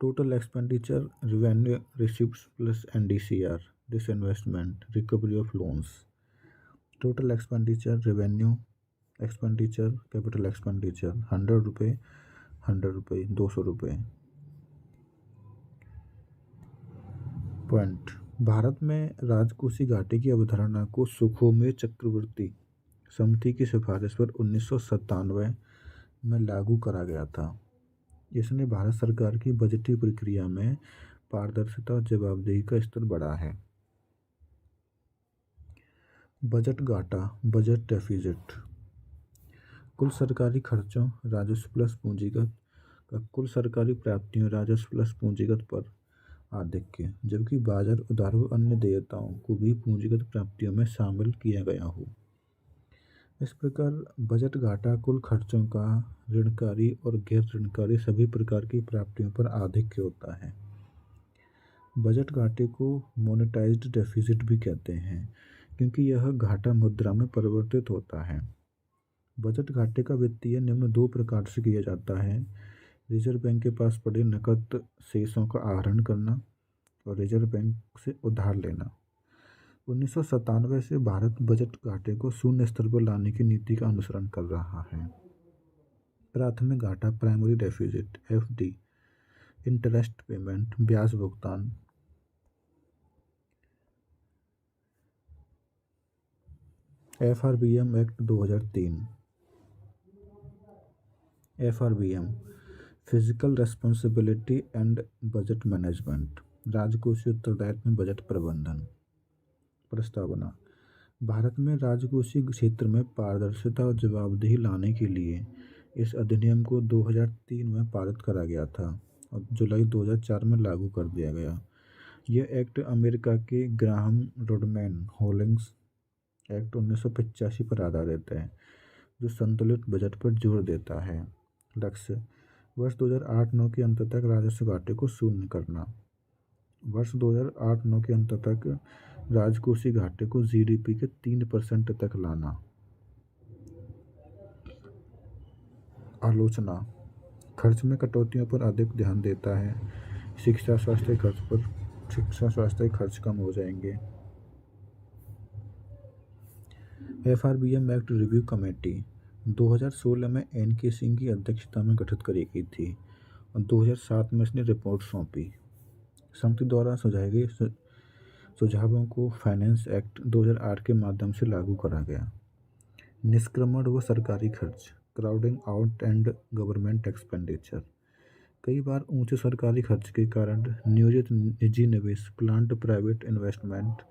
Total expenditure, revenue receipts plus NDCR, disinvestment, recovery of loans. Total expenditure, revenue expenditure, capital expenditure, 100 रुपये, 100 रुपये, 200 रुपये। पॉइंट, भारत में राजकोषीय घाटे की अवधारणा को सुखोमे चक्रवर्ती समिति की सिफारिश पर 1997 में लागू करा गया था। इसने भारत सरकार की बजटीय प्रक्रिया में पारदर्शिता और जवाबदेही का स्तर बढ़ा है। बजट घाटा, बजट डेफिसिट, कुल सरकारी खर्चों राजस्व प्लस पूंजीगत का कुल सरकारी प्राप्तियों राजस्व प्लस पूंजीगत पर आधिक्य, जबकि बाजार उधार व अन्य देयताओं को भी पूंजीगत प्राप्तियों में शामिल किया गया हो। इस प्रकार बजट घाटा कुल खर्चों का ऋणकारी और गैर ऋणकारी सभी प्रकार की प्राप्तियों पर आधिक्य होता है। बजट घाटे को मोनेटाइज्ड डेफिसिट भी कहते हैं क्योंकि यह घाटा मुद्रा में परिवर्तित होता है। बजट घाटे का वित्तीय निम्न दो प्रकार से किया जाता है: रिजर्व बैंक के पास पड़े नकद शेषों का आहरण करना और रिजर्व बैंक से उधार लेना। 1997 से भारत बजट घाटे को शून्य स्तर पर लाने की नीति का अनुसरण कर रहा है। प्राथमिक घाटा, primary deficit, FD, interest payment, ब्याज भुगतान। FRBM act 2003। FRBM physical responsibility and budget management, राजकोषीय उत्तरदायित्व में बजट प्रबंधन। प्रस्तावना। भारत में राजकोषीय क्षेत्र में पारदर्शिता और जवाबदेही लाने के लिए इस अधिनियम को 2003 में पारित करा गया था और जुलाई 2004 में लागू कर दिया गया। यह एक्ट अमेरिका के ग्राहम रोडमैन होलिंग्स एक्ट 1985 पर आधारित है, जो संतुलित बजट पर जोर देता है। लक्ष्य: वर्ष 2008-9 के अंत तक राजस्व घाटे को शून्य करना। वर्ष 2008-9 के अंत तक राजकोषीय घाटे को जीडीपी के 3% तक लाना। आलोचना: खर्च में कटौतियों पर अधिक ध्यान देता है। शिक्षा स्वास्थ्य खर्च कम हो जाएंगे। एफआरबीएम एक्ट रिव्यू कमेटी 2016 में एन.के. सिंह की अध्यक्षता में गठित करी गई थी और 2007 में इसने रिपोर्ट सौंपी। समिति द्वारा सुझाए गए सुझावों को फाइनेंस एक्ट 2008 के माध्यम से लागू करा गया। निष्क्रमण व सरकारी खर्च, crowding out and government expenditure. कई बार ऊंचे सरकारी खर्च के कारण नियोजित निजी निवेश, प्लान्ड प्राइवेट इन्वेस्टमेंट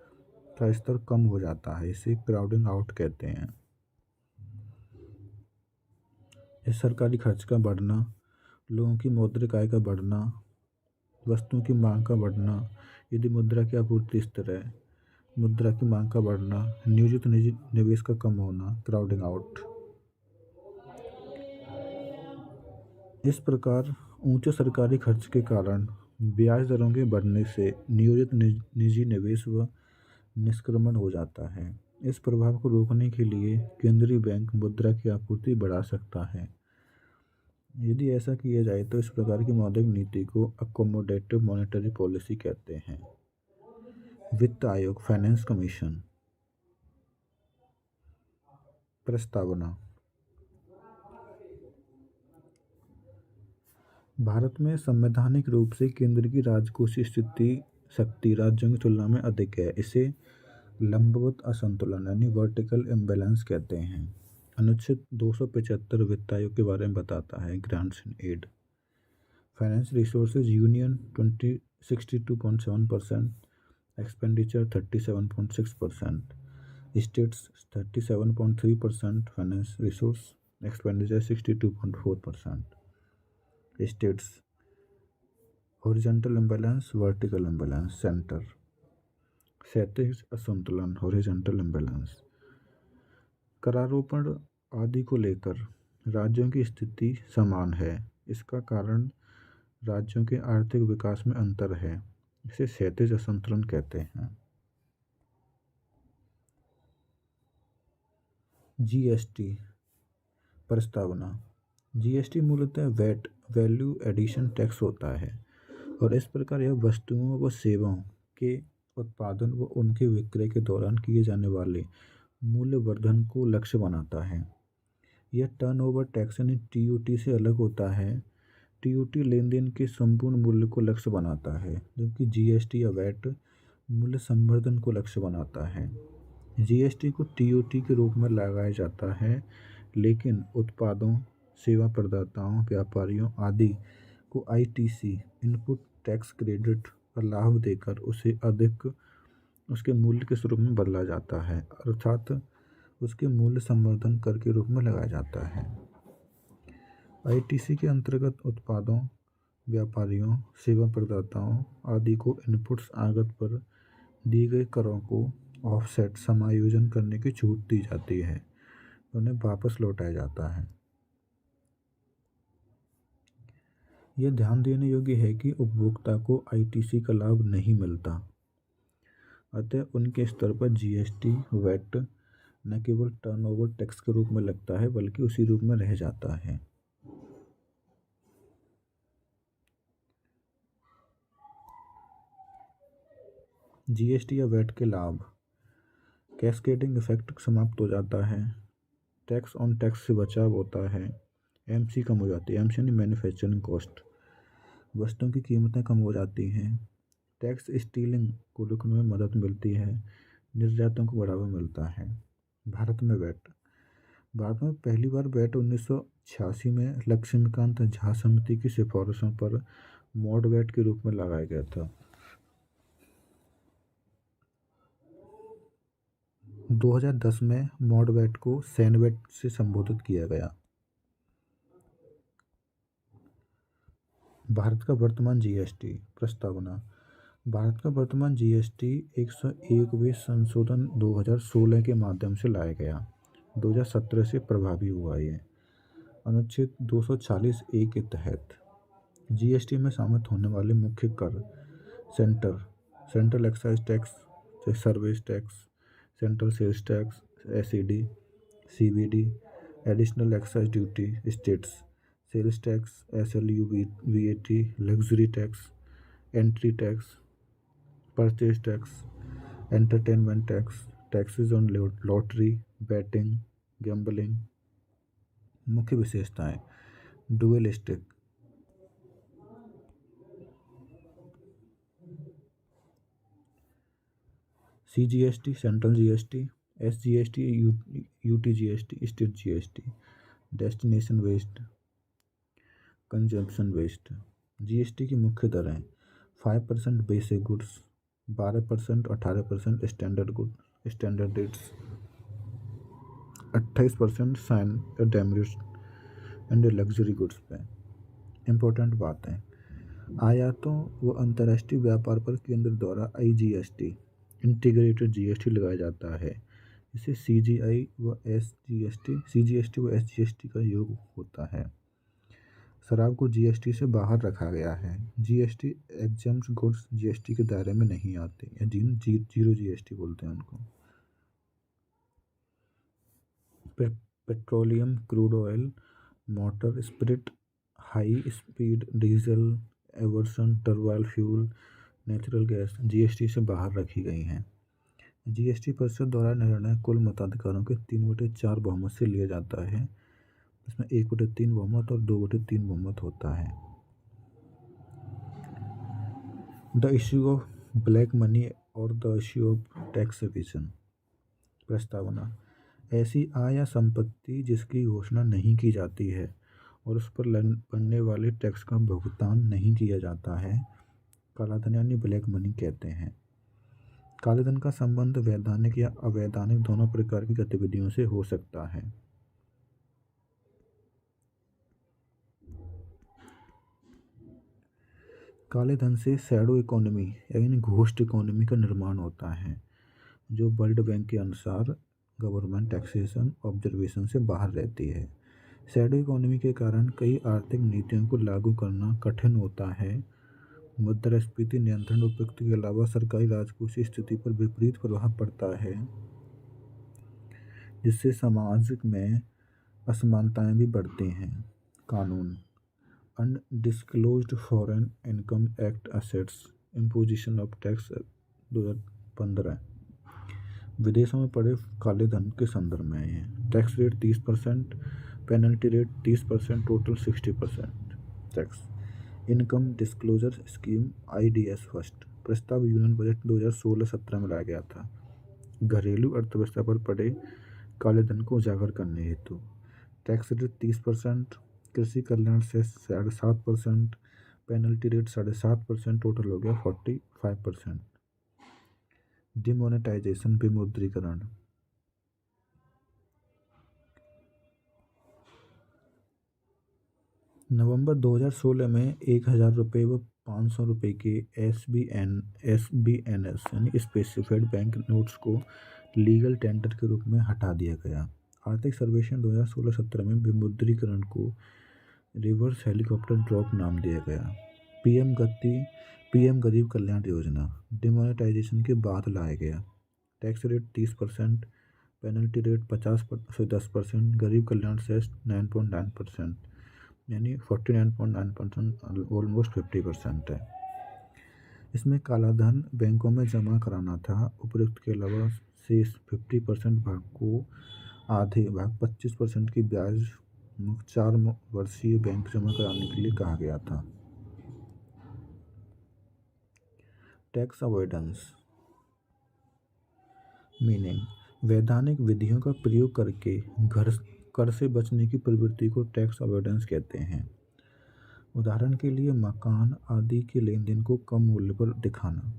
का स्तर कम हो जाता है, इसे क्राउडिंग आउट कहते हैं। इस सरकारी खर्च का बढ़ना, लोगों की मौद्रिक आय का बढ़ना, वस्तुओं की मांग का बढ़ना, यदि मुद्रा की आपूर्ति स्थिर है, मुद्रा की मांग का बढ़ना, नियोजित निजी निवेश का कम होना, क्राउडिंग आउट। इस प्रकार ऊंचे सरकारी खर्च के कारण ब्याज दरों के बढ़ने से नियोजित निजी निवेश व निष्क्रमण हो जाता है। इस प्रभाव को रोकने के लिए केंद्रीय बैंक मुद्रा की आपूर्ति बढ़ा सकता है। यदि ऐसा किया जाए तो इस प्रकार की मौद्रिक नीति को अकोमोडेटिव मॉनेटरी पॉलिसी कहते हैं। वित्त आयोग, फाइनेंस कमीशन। प्रस्तावना। भारत में संवैधानिक रूप से केंद्र की राजकोषीय शक्ति राज्यों की तुलना में अधिक है। इसे लंबवत असंतुलन यानी वर्टिकल इम्बैलेंस कहते हैं। अनुच्छेद 275 वित्त आयोग के बारे में बताता है। Grants and aid. Finance resources union 62.7%, expenditure 37.6%, states 37.3%, finance resource, expenditure 62.4%। States horizontal imbalance, vertical imbalance, centre क्षैतिज असंतुलन, हॉरिजॉन्टल इम्बैलेंस। करारोपण आदि को लेकर राज्यों की स्थिति समान है। इसका कारण राज्यों के आर्थिक विकास में अंतर है। इसे क्षैतिज असंतुलन कहते हैं। जीएसटी। प्रस्तावना। जीएसटी मूलतः वैट, वैल्यू एडिशन टैक्स होता है और इस प्रकार यह वस्तुओं व सेवाओं के उत्पादन व उनके विक्रय के दौरान किए जाने वाले मूल्यवर्धन को लक्ष्य बनाता है। यह टर्नओवर टैक्स यानी टीओटी से अलग होता है। टीओटी लेन देन के संपूर्ण मूल्य को लक्ष्य बनाता है, जबकि जीएसटी या वैट मूल्य संवर्धन को लक्ष्य बनाता है। जीएसटी को टीओटी के रूप में लगाया जाता है, लेकिन उत्पादों, सेवा प्रदाताओं, व्यापारियों आदि को आईटीसी इनपुट टैक्स क्रेडिट का लाभ देकर उसे अधिक उसके मूल्य के स्वरूप में बदला जाता है, अर्थात उसके मूल्य संवर्धन कर के रूप में लगाया जाता है। आईटीसी के अंतर्गत उत्पादों, व्यापारियों, सेवा प्रदाताओं आदि को इनपुट्स आगत पर दिए गए करों को ऑफसेट समायोजन करने की छूट दी जाती है, उन्हें वापस लौटाया जाता है। यह ध्यान देने योग्य है कि उपभोक्ता को आईटीसी का लाभ नहीं मिलता, अतः उनके स्तर पर जीएसटी, वैट न केवल टर्नओवर टैक्स के रूप में लगता है बल्कि उसी रूप में रह जाता है। जीएसटी या वैट के लाभ। कैस्केडिंग इफेक्ट समाप्त हो जाता है। टैक्स ऑन टैक्स से बचाव होता है। एमसी कम हो जाती है। एमसी यानी मैन्युफैक्चरिंग कॉस्ट। वस्तुओं की कीमतें कम हो जाती हैं। टैक्स स्टीलिंग को रोकने में मदद मिलती है। निर्यातों को बढ़ावा मिलता है। भारत में वैट। भारत में पहली बार वैट 1986 में लक्ष्मीकांत झा समिति की सिफारिशों पर मॉड वैट के रूप में लगाया गया था। 2010 में मॉड वैट को सैनवैट से संबोधित किया गया। भारत का वर्तमान जीएसटी प्रस्तावना। भारत का वर्तमान जीएसटी 101वें संशोधन 2016 के माध्यम से लाया गया। 2017 से प्रभावी हुआ। ये अनुच्छेद 240 ए के तहत जीएसटी में शामिल होने वाले मुख्य कर central excise tax, service tax, central sales tax, SED, CBD, additional excise duty, states sales tax, SLU, VAT, luxury tax, entry tax, purchase tax, entertainment tax, taxes on lottery, betting, gambling. मुख्य विशेषताएं: dualistic, CGST central GST, SGST UTGST state GST, destination based, consumption based. GST की मुख्य दरें: 5% basic goods, 12%, 18% standard rates, 28% sin demerits and luxury goods पे। Important बातें: आयातों व अंतर्राष्ट्रीय व्यापार पर केंद्र द्वारा आईजीएसटी इंटीग्रेटेड जीएसटी लगाया जाता है। इसे सीजीएसटी व एसजीएसटी का योग होता है। शराब को जीएसटी से बाहर रखा गया है। जीएसटी एग्जम्प्ट गुड्स जीएसटी के दायरे में नहीं आते या जीरो जीएसटी बोलते हैं उनको। Petroleum, crude oil, motor spirit, high speed diesel, aversion, turbine fuel, natural gas GST से बाहर रखी गई हैं। जीएसटी परिषद द्वारा निर्णय कुल मताधिकारों के 3/4 बहुमत से लिया जाता है। इसमें 1/3 बहुमत और 2/3 बहुमत होता है। The issue of black money और the issue of tax evasion प्रस्तावना। ऐसी आय या संपत्ति जिसकी घोषणा नहीं की जाती है और उस पर पड़ने वाले टैक्स का भुगतान नहीं किया जाता है, कालाधन यानी ब्लैक मनी कहते हैं। काले धन का संबंध वैधानिक या अवैधानिक दोनों प्रकार की गतिविधियों से हो सकता है। काले धन से शैडो इकोनॉमी यानी घोस्ट इकोनॉमी का निर्माण होता है, जो वर्ल्ड बैंक के अनुसार गवर्नमेंट टैक्सेशन ऑब्जर्वेशन से बाहर रहती है। शैडो इकोनॉमी के कारण कई आर्थिक नीतियों को लागू करना कठिन होता है। मुद्रास्फीति नियंत्रण उपयुक्त के अलावा सरकारी राजकोषीय स्थिति पर विपरीत प्रभाव पड़ता है, जिससे समाज में असमानताएं भी बढ़ती हैं। कानून: undisclosed foreign income act assets imposition of tax 2015 विदेशों में पड़े काले धन के संदर्भ में है। Tax rate 30%, penalty rate 30%, total 60% tax. Income disclosure scheme IDs first प्रस्ताव यूनियन बजट 2016-17 में लाया गया था। घरेलू अर्थव्यवस्था पर पड़े काले धन को उजागर करने हेतु टैक्स रेट 30%, कृषि कल्याण से 7.5%, पेनल्टी रेट 7.5%, टोटल हो गया 45%। डिमोनेटाइजेशन विमुद्रीकरण। नवंबर 2016 में 1000 रुपये व 500 रुपये के एसबीएनएस यानी स्पेसिफाइड बैंक नोट्स को लीगल टेंडर के रूप में हटा दिया गया। आर्थिक सर्वेक्षण 2016-17 में विमुद्रीकरण को रिवर्स हेलीकॉप्टर ड्रॉप नाम दिया गया। पीएम गरीब कल्याण योजना डिमोनेटाइजेशन के बाद लाया गया। टैक्स रेट 30%, पेनल्टी रेट 50 से 10%, गरीब कल्याण सेस 9.9% यानी 49.9%, ऑलमोस्ट 50% है। इसमें काला धन बैंकों में जमा कराना था। उपरोक्त के अलावा शेष 50% भाग को आधे भाग 25% की ब्याज 4 वर्षीय बैंक जमा कराने के लिए कहा गया था। टैक्स अवॉइडेंस मीनिंग: वैधानिक विधियों का प्रयोग करके कर से बचने की प्रवृत्ति को टैक्स अवॉइडेंस कहते हैं। उदाहरण के लिए मकान आदि के लेन देन को कम मूल्य पर दिखाना।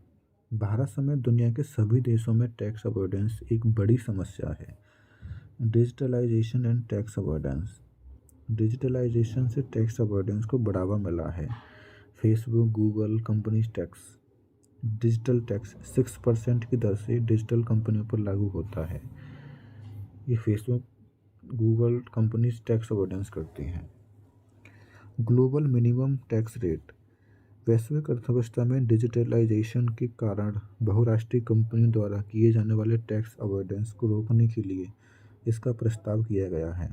भारत समेत दुनिया के सभी देशों में टैक्स अवॉइडेंस एक बड़ी समस्या है। Digitalization and tax avoidance. Digitalization से टैक्स अवॉइडेंस को बढ़ावा मिला है। Facebook, Google companies tax digital tax 6% की दर से डिजिटल कंपनियों पर लागू होता है। ये Facebook, Google companies tax avoidance करती हैं। Global minimum tax rate. वैश्विक अर्थव्यवस्था में डिजिटलाइजेशन के कारण बहुराष्ट्रीय कंपनियों द्वारा किए जाने वाले टैक्स अवॉइडेंस को रोकने के लिए इसका प्रस्ताव किया गया है।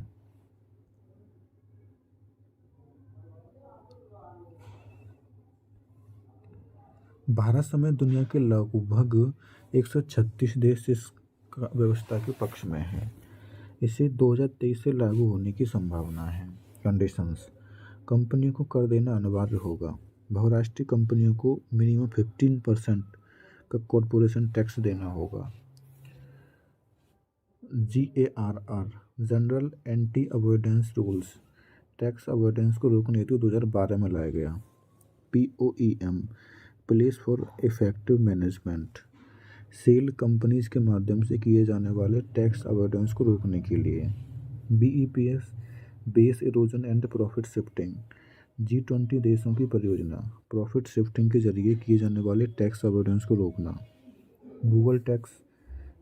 भारत समेत दुनिया के लगभग 136 देश इस व्यवस्था के पक्ष में हैं। इसे 2023 से लागू होने की संभावना है। कंडीशंस। कंपनियों को कर देना अनिवार्य होगा। बहुराष्ट्रीय कंपनियों को मिनिमम 15% का कॉरपोरेशन टैक्स देना होगा। GARR general anti avoidance rules tax avoidance को रोकने हेतु 2012 में लाया गया। POEM place for effective management shell companies के माध्यम से किए जाने वाले टैक्स अवॉइडेंस को रोकने के लिए। BEPS base erosion and profit shifting G20 देशों की परियोजना प्रॉफिट शिफ्टिंग के जरिए किए जाने वाले टैक्स अवॉइडेंस को रोकना। Google tax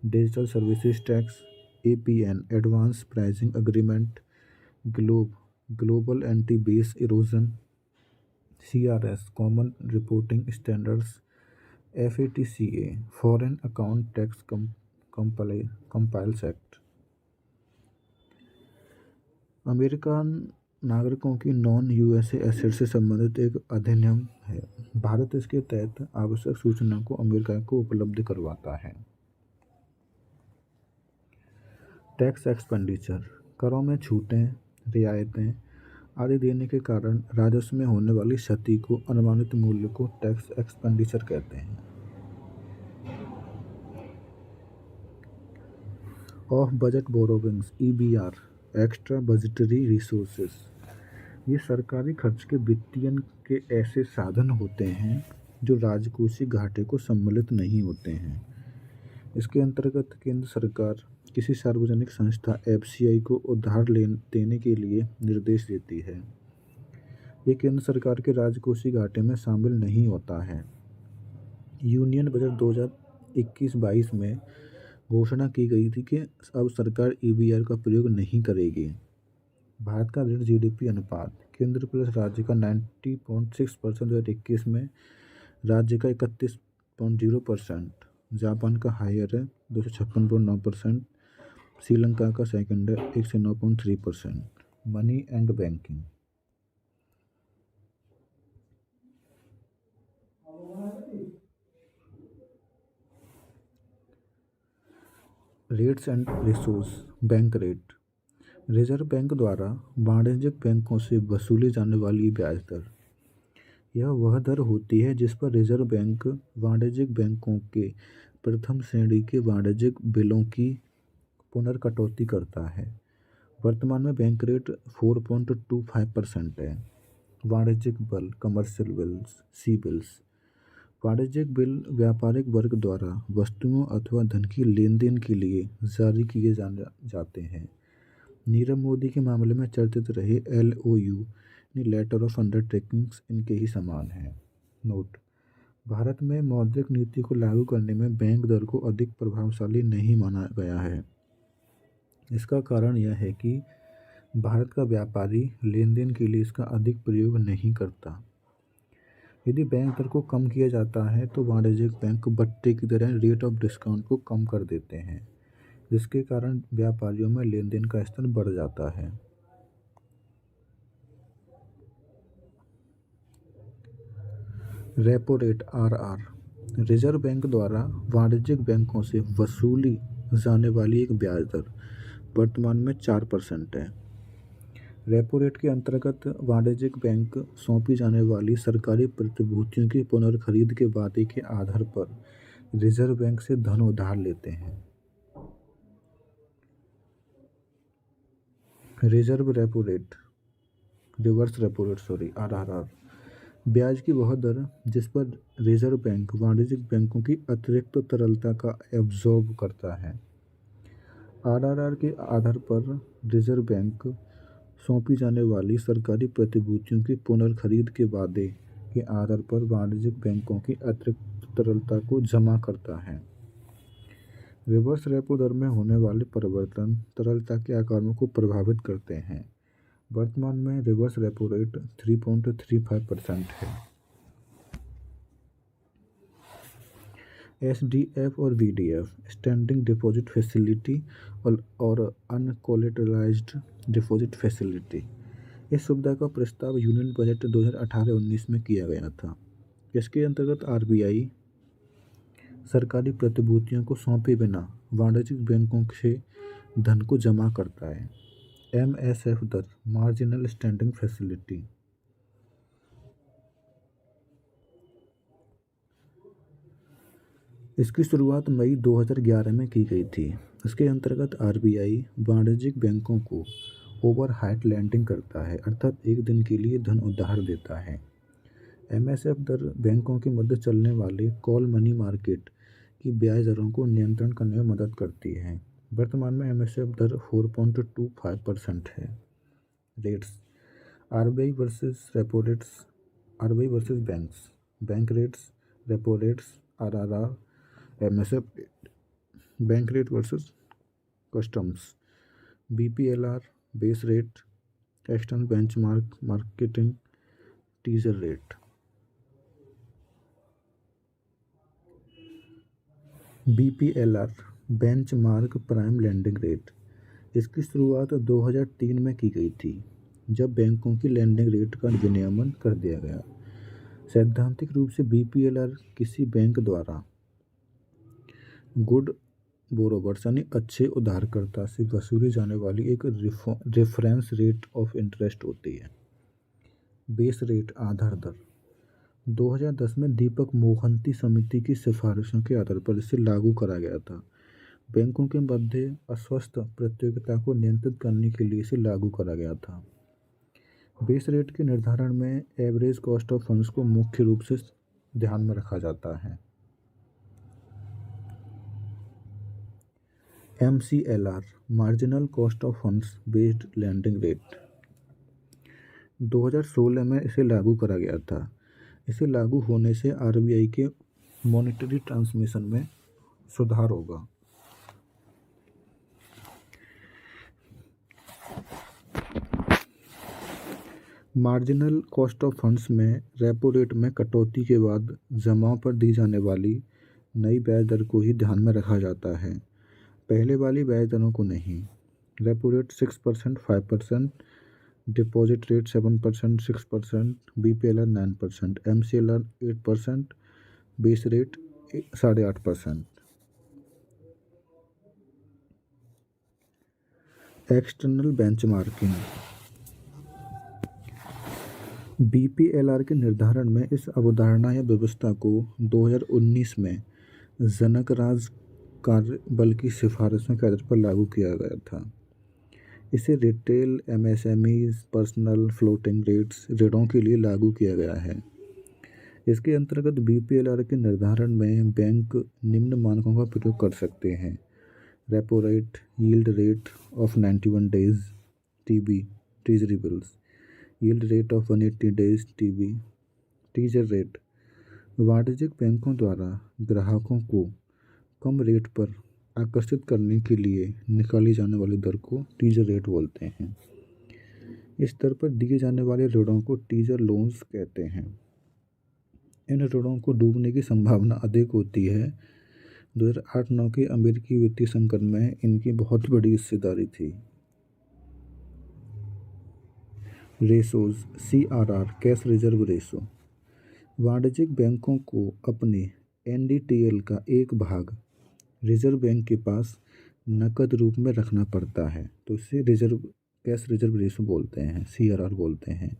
digital services tax APN advance pricing agreement global anti base erosion CRS common reporting standards FATCA foreign account tax compiles act. American नागरिकों की नॉन USA एसेट से संबंधित एक अधिनियम है। भारत इसके तहत आवश्यक सूचना को अमेरिका को उपलब्ध करवाता है। टैक्स एक्सपेंडिचर करों में छूटें, रियायतें आदि देने के कारण राजस्व में होने वाली क्षति को अनुमानित मूल्य को टैक्स एक्सपेंडिचर कहते हैं। Of budget borrowings EBR extra budgetary resources ये सरकारी खर्च के वित्तीयन के ऐसे साधन होते हैं जो राजकोषीय घाटे को सम्मिलित नहीं होते हैं। इसके अंतर्गत केंद्र सरकार किसी सार्वजनिक संस्था FCI को उधार देने के लिए निर्देश देती है। ये केंद्र सरकार के राजकोषीय घाटे में शामिल नहीं होता है। यूनियन बजट 2021-22 में घोषणा की गई थी कि अब सरकार EBR का प्रयोग नहीं करेगी। भारत का ऋण GDP अनुपात केंद्र प्लस राज्य का 90.6% 2021 में, राज्य का 31.0%, जापान का हायर है 256.9%, श्रीलंका का सेकंड है 109.3%। Money and banking rates and resource bank rate reserve bank द्वारा वाणिज्यिक बैंकों से वसूली जाने वाली ब्याज दर। यह वह दर होती है जिस पर रिजर्व बैंक वाणिज्यिक बैंकों के प्रथम श्रेणी के वाणिज्यिक बिलों की पुनर्कटौती करता है। वर्तमान में बैंक रेट 4.25% है। वाणिज्यिक बिल कमर्शियल बिल्स सी बिल्स वाणिज्यिक बिल व्यापारिक वर्ग द्वारा वस्तुओं अथवा धन की लेन देन के लिए जारी किए जाते हैं। नीरव मोदी के मामले में चर्चित रहे LOU लेटर ऑफ अंडरटेकिंग्स इनके ही समान है। नोट: भारत में मौद्रिक नीति को लागू करने में बैंक दर को अधिक प्रभावशाली नहीं माना गया है। इसका कारण यह है कि भारत का व्यापारी लेन देन के लिए इसका अधिक प्रयोग नहीं करता। यदि बैंक दर को कम किया जाता है तो वाणिज्यिक बैंक बट्टे की तरह रेट ऑफ डिस्काउंट को कम कर देते हैं, जिसके कारण व्यापारियों में लेन देन का स्तर बढ़ जाता है। Repo rate RR reserve bank द्वारा वाणिज्यिक बैंकों से वसूली जाने वाली एक ब्याज दर वर्तमान में 4% है। रेपो रेट के अंतर्गत वाणिज्यिक बैंक सौंपी जाने वाली सरकारी प्रतिभूतियों की पुनर्खरीद के वादे के आधार पर रिजर्व बैंक से धन उधार लेते हैं। Reserve repo rate, reverse repo rate sorry RRR, ब्याज की वह दर जिस पर रिजर्व बैंक वाणिज्यिक बैंकों की अतिरिक्त तरलता का एब्जॉर्ब करता है। RRR के आधार पर रिजर्व बैंक सौंपी जाने वाली सरकारी प्रतिभूतियों की पुनर्खरीद के वादे के आधार पर वाणिज्यिक बैंकों की अतिरिक्त तरलता को जमा करता है। रिवर्स रेपो दर में होने वाले परिवर्तन तरलता के आकार को प्रभावित करते हैं। वर्तमान में रिवर्स रेपो रेट 3.35% है। SDF और VDF स्टैंडिंग डिपॉजिट फैसिलिटी और अनकोलेटरलाइज्ड डिपॉजिट फैसिलिटी, इस सुविधा का प्रस्ताव यूनियन बजट 2018-19 में किया गया था। इसके अंतर्गत RBI सरकारी प्रतिभूतियों को सौंपे बिना वाणिज्यिक बैंकों से धन को जमा करता है। MSF दर, मार्जिनल स्टैंडिंग फैसिलिटी, इसकी शुरुआत मई 2011 में की गई थी। इसके अंतर्गत RBI वाणिज्यिक बैंकों को ओवरहाइट लैंडिंग करता है, अर्थात एक दिन के लिए धन उधार देता है। MSF दर बैंकों के मध्य चलने वाले कॉल मनी मार्केट की ब्याज दरों को नियंत्रण करने में मदद करती है। वर्तमान में MSF दर 4.25% है। Rates, RBI versus repo rates, RBI versus banks, bank rates, repo rates, RRR, MSF rate, bank rate versus customs, BPLR, base rate, external benchmark marketing, teaser rate. BPLR, benchmark prime landing rate, इसकी शुरुआत 2003 में की गई थी, जब बैंकों की landing rate का विनियमन कर दिया गया। सैद्धांतिक रूप से BPLR किसी बैंक द्वारा गुड बोरोवर्स यानी अच्छे उधारकर्ता से वसूली जाने वाली एक रेफरेंस रेट ऑफ इंटरेस्ट होती है। बेस रेट, आधार दर, 2010 में दीपक मोहंती समिति की सिफारिशों के आधार पर इसे लागू करा गया था। बैंकों के मध्य अस्वस्थ प्रतियोगिता को नियंत्रित करने के लिए इसे लागू करा गया था। बेस रेट के निर्धारण में एवरेज कॉस्ट ऑफ फंड्स को मुख्य रूप से ध्यान में रखा जाता है। MCLR, marginal cost of funds based landing rate, 2016 में इसे लागू करा गया था। इसे लागू होने से RBI के मॉनेटरी ट्रांसमिशन में सुधार होगा। मार्जिनल कॉस्ट ऑफ फंड्स में रेपो रेट में कटौती के बाद जमाओं पर दी जाने वाली नई ब्याज दर को ही ध्यान में रखा जाता है, पहले वाली ब्याज दरों को नहीं। Repo rate 6%, 5%, deposit rate 7%, 6%, BPLR 9%, MCLR 8%, base rate 8.5%। External benchmarking, BPLR के निर्धारण में इस अवधारणा या व्यवस्था को 2019 में जनकराज कार्यबल की सिफारिशों के आधार पर लागू किया गया था। इसे retail, MSMEs, personal floating rates ऋणों के लिए लागू किया गया है। इसके अंतर्गत BPLR के निर्धारण में बैंक निम्न मानकों का प्रयोग कर सकते हैं: repo rate, yield rate of 91 days TB treasury bills, yield rate of 180 days TB, teaser rate. वाणिज्यिक बैंकों द्वारा ग्राहकों को कम रेट पर आकर्षित करने के लिए निकाली जाने वाली दर को टीजर रेट बोलते हैं। इस दर पर दिए जाने वाले ऋणों को टीजर लोन्स कहते हैं। इन ऋणों को डूबने की संभावना अधिक होती है। 2008-9 के अमेरिकी वित्तीय संकट में इनकी बहुत बड़ी हिस्सेदारी थी। Ratios, CRR, cash reserve ratio, वाणिज्यिक बैंकों को अपने NDTL का एक भाग रिजर्व बैंक के पास नकद रूप में रखना पड़ता है, तो इसे कैश रिजर्व रेशो बोलते हैं, CRR बोलते हैं।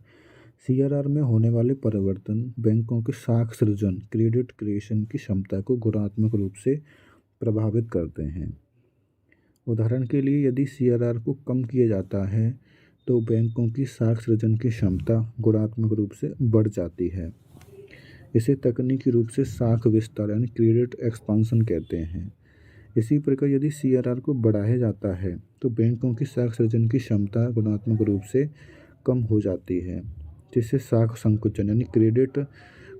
CRR में होने वाले परिवर्तन बैंकों के साख सृजन, क्रेडिट क्रिएशन की क्षमता को गुणात्मक रूप से प्रभावित करते हैं। उदाहरण के लिए, यदि CRR को कम किया जाता है तो बैंकों की साख सृजन की क्षमता गुणात्मक रूप से बढ़ जाती है। इसे तकनीकी रूप से साख विस्तार यानी क्रेडिट एक्सपांशन कहते हैं। इसी प्रकार यदि सीआरआर को बढ़ाया जाता है तो बैंकों की साख सृजन की क्षमता गुणात्मक रूप से कम हो जाती है, जिसे साख संकुचन यानी क्रेडिट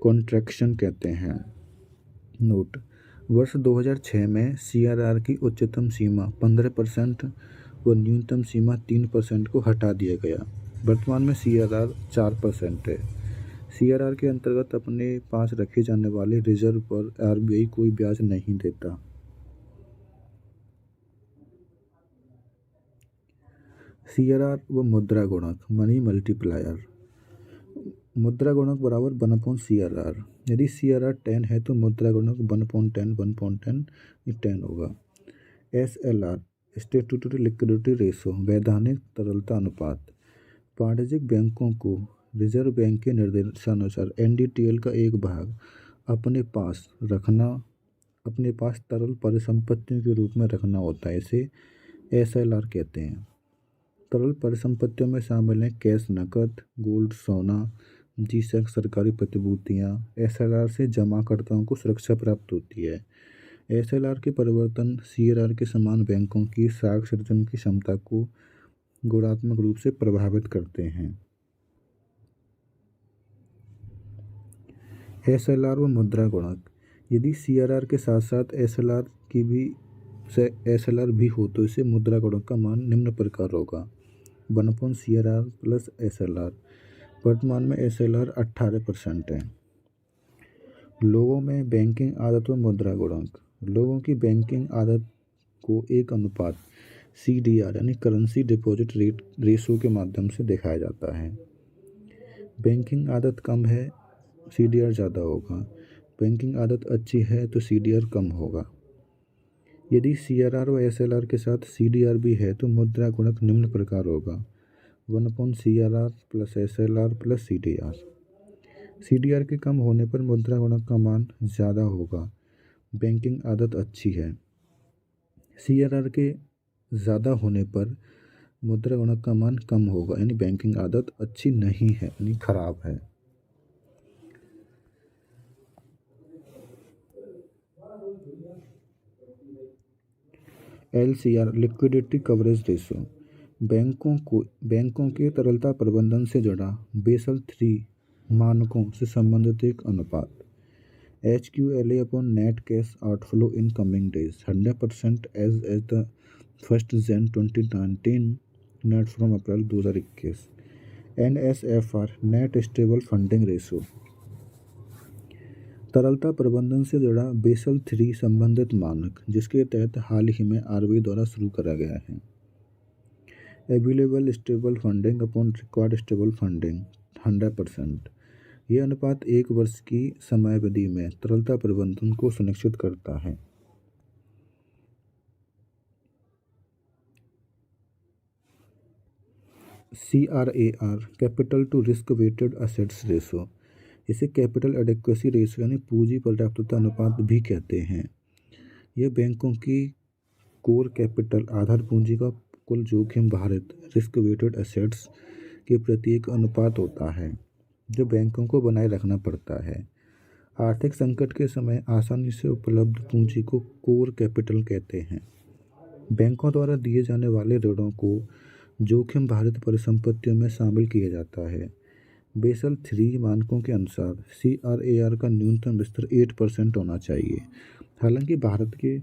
कॉन्ट्रैक्शन कहते हैं। नोट: वर्ष 2006 में सीआरआर की उच्चतम सीमा 15% व न्यूनतम सीमा 3% को हटा दिया गया। वर्तमान में सीआरआर 4% है। सीआरआर के अंतर्गत अपने पास रखे जाने वाले रिजर्व पर आरबीआई कोई ब्याज नहीं देता। सीआरआर व मुद्रा गुणक मनी मल्टीप्लायर। मुद्रा गुणक बराबर 1/CRR। यदि सीआरआर 10 है तो मुद्रा गुणक 1/10 होगा। एसएलआर स्टैट्यूटरी लिक्विडिटी रेशो वैधानिक तरलता अनुपात। वाणिज्यिक बैंकों को रिजर्व बैंक के निर्देशानुसार एनडीटीएल का एक भाग अपने पास तरल परिसंपत्तियों के रूप में रखना होता है। इसे एसएलआर कहते हैं। तरल परिसंपत्तियों में शामिल हैं कैश, नकद, गोल्ड, सोना, जी-सेक सरकारी प्रतिभूतियाँ। एसएलआर से जमाकर्ताओं को सुरक्षा प्राप्त होती है। एसएलआर के परिवर्तन सीआरआर के समान बैंकों की साख सृजन की क्षमता को गुणात्मक रूप से प्रभावित करते हैं। एसएलआर व मुद्रा गुणक। यदि सीआरआर के साथ साथ एसएलआर भी हो तो इसे मुद्रा गुणक का मान निम्न प्रकार होगा: 1/CRR प्लस एसएलआर। वर्तमान में एसएलआर 18% है। लोगों में बैंकिंग आदत व मुद्रा गुणक। लोगों की बैंकिंग आदत को 1:CDR यानी करेंसी डिपॉजिट रेट रेशो के माध्यम से दिखाया जाता है। बैंकिंग आदत कम है, सीडीआर ज़्यादा होगा। बैंकिंग आदत अच्छी है तो सीडीआर कम होगा। यदि सीआरआर व एसएलआर के साथ सीडीआर भी है तो मुद्रा गुणक निम्न प्रकार होगा: 1/CRR plus SLR plus CDR. CDR के कम होने पर मुद्रा गुणक का मान ज़्यादा होगा। बैंकिंग आदत अच्छी है। सीआरआर के ज़्यादा होने पर मुद्रा गुणक का मान कम होगा, यानी बैंकिंग आदत अच्छी नहीं है, यानी खराब है। LCR liquidity coverage ratio. बैंकों के तरलता प्रबंधन से जुड़ा बेसल 3 मानकों से संबंधित एक अनुपात। HQLA upon net cash outflow in coming days 100% as the 1 Jan 2019 net from April 2021। NSFR net stable funding ratio. तरलता प्रबंधन से जुड़ा बेसल 3 संबंधित मानक, जिसके तहत हाल ही में आरबीआई द्वारा शुरू करा गया है। Available stable funding upon required stable funding 100%। यह अनुपात 1 वर्ष की समयावधि में तरलता प्रबंधन को सुनिश्चित करता है। CRAR capital to risk weighted assets ratio. इसे कैपिटल एडेक्वेसी रेशो यानी पूंजी पर्याप्तता अनुपात भी कहते हैं। यह बैंकों की कोर कैपिटल आधार पूंजी का कुल जोखिम भारित रिस्क वेटेड एसेट्स के प्रति एक अनुपात होता है, जो बैंकों को बनाए रखना पड़ता है। आर्थिक संकट के समय आसानी से उपलब्ध पूंजी को कोर कैपिटल कहते हैं। बैंकों द्वारा दिए जाने वाले ऋणों को जोखिम भारित परिसंपत्तियों में शामिल किया जाता है। बेसल 3 मानकों के अनुसार CRAR का न्यूनतम स्तर 8% होना चाहिए। हालांकि भारत के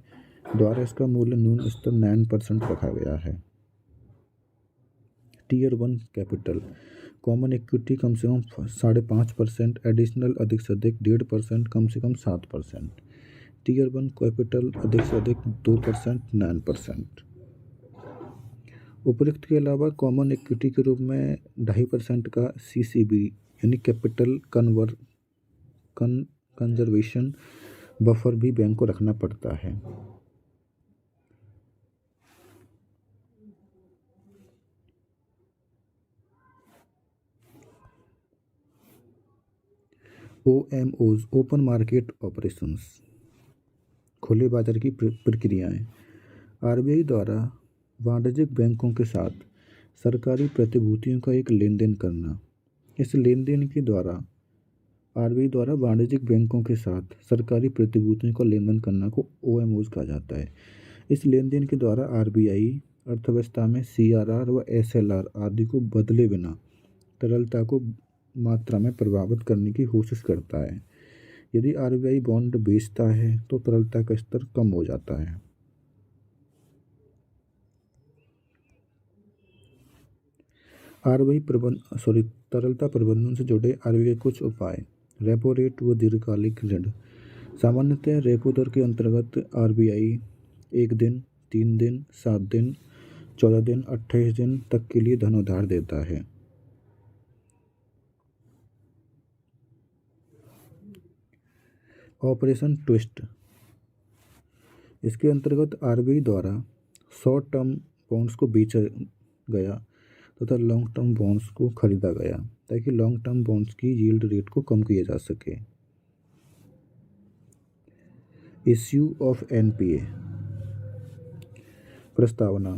द्वारा इसका मूल्य न्यून स्तर 9% रखा गया है। टीयर 1 कैपिटल कॉमन इक्विटी कम से कम 5.5%, एडिशनल अधिक से अधिक 1.5%, कम से कम 7%। टीयर 1 कैपिटल अधिक से अधिक 2%, 9%। उपरोक्त के अलावा कॉमन इक्विटी के रूप में 2.5% का CCB यानी कैपिटल कंजर्वेशन बफर भी बैंक को रखना पड़ता है। OMOs ओपन मार्केट ऑपरेशंस खुले बाजार की प्रक्रियाएं। आरबीआई द्वारा वाणिज्यिक बैंकों के साथ सरकारी प्रतिभूतियों का एक लेन देन करना। इस लेन देन के द्वारा आरबीआई द्वारा वाणिज्यिक बैंकों के साथ सरकारी प्रतिभूतियों का लेन देन करना को ओएमओज कहा जाता है। इस लेन देन के द्वारा आरबीआई अर्थव्यवस्था में सीआरआर व एसएलआर आदि को बदले बिना तरलता को मात्रा में प्रभावित करने की कोशिश करता है। यदि आरबीआई बॉन्ड बेचता है तो तरलता का स्तर कम हो जाता है। तरलता प्रबंधन से जुड़े आरबीआई के कुछ उपाय। रेपो रेट व दीर्घकालिक ऋण। सामान्यतः रेपो दर के अंतर्गत आरबीआई 1 दिन, 3 दिन, 7 दिन, 14 दिन, 28 दिन तक के लिए धन उधार देता है। Operation twist. इसके अंतर्गत आरबीआई द्वारा शॉर्ट टर्म बॉन्ड्स को बेचा गया तथा लॉन्ग टर्म बॉन्ड्स को खरीदा गया ताकि लॉन्ग टर्म बॉन्ड्स की यील्ड रेट को कम किया जा सके। Issue of NPA. प्रस्तावना।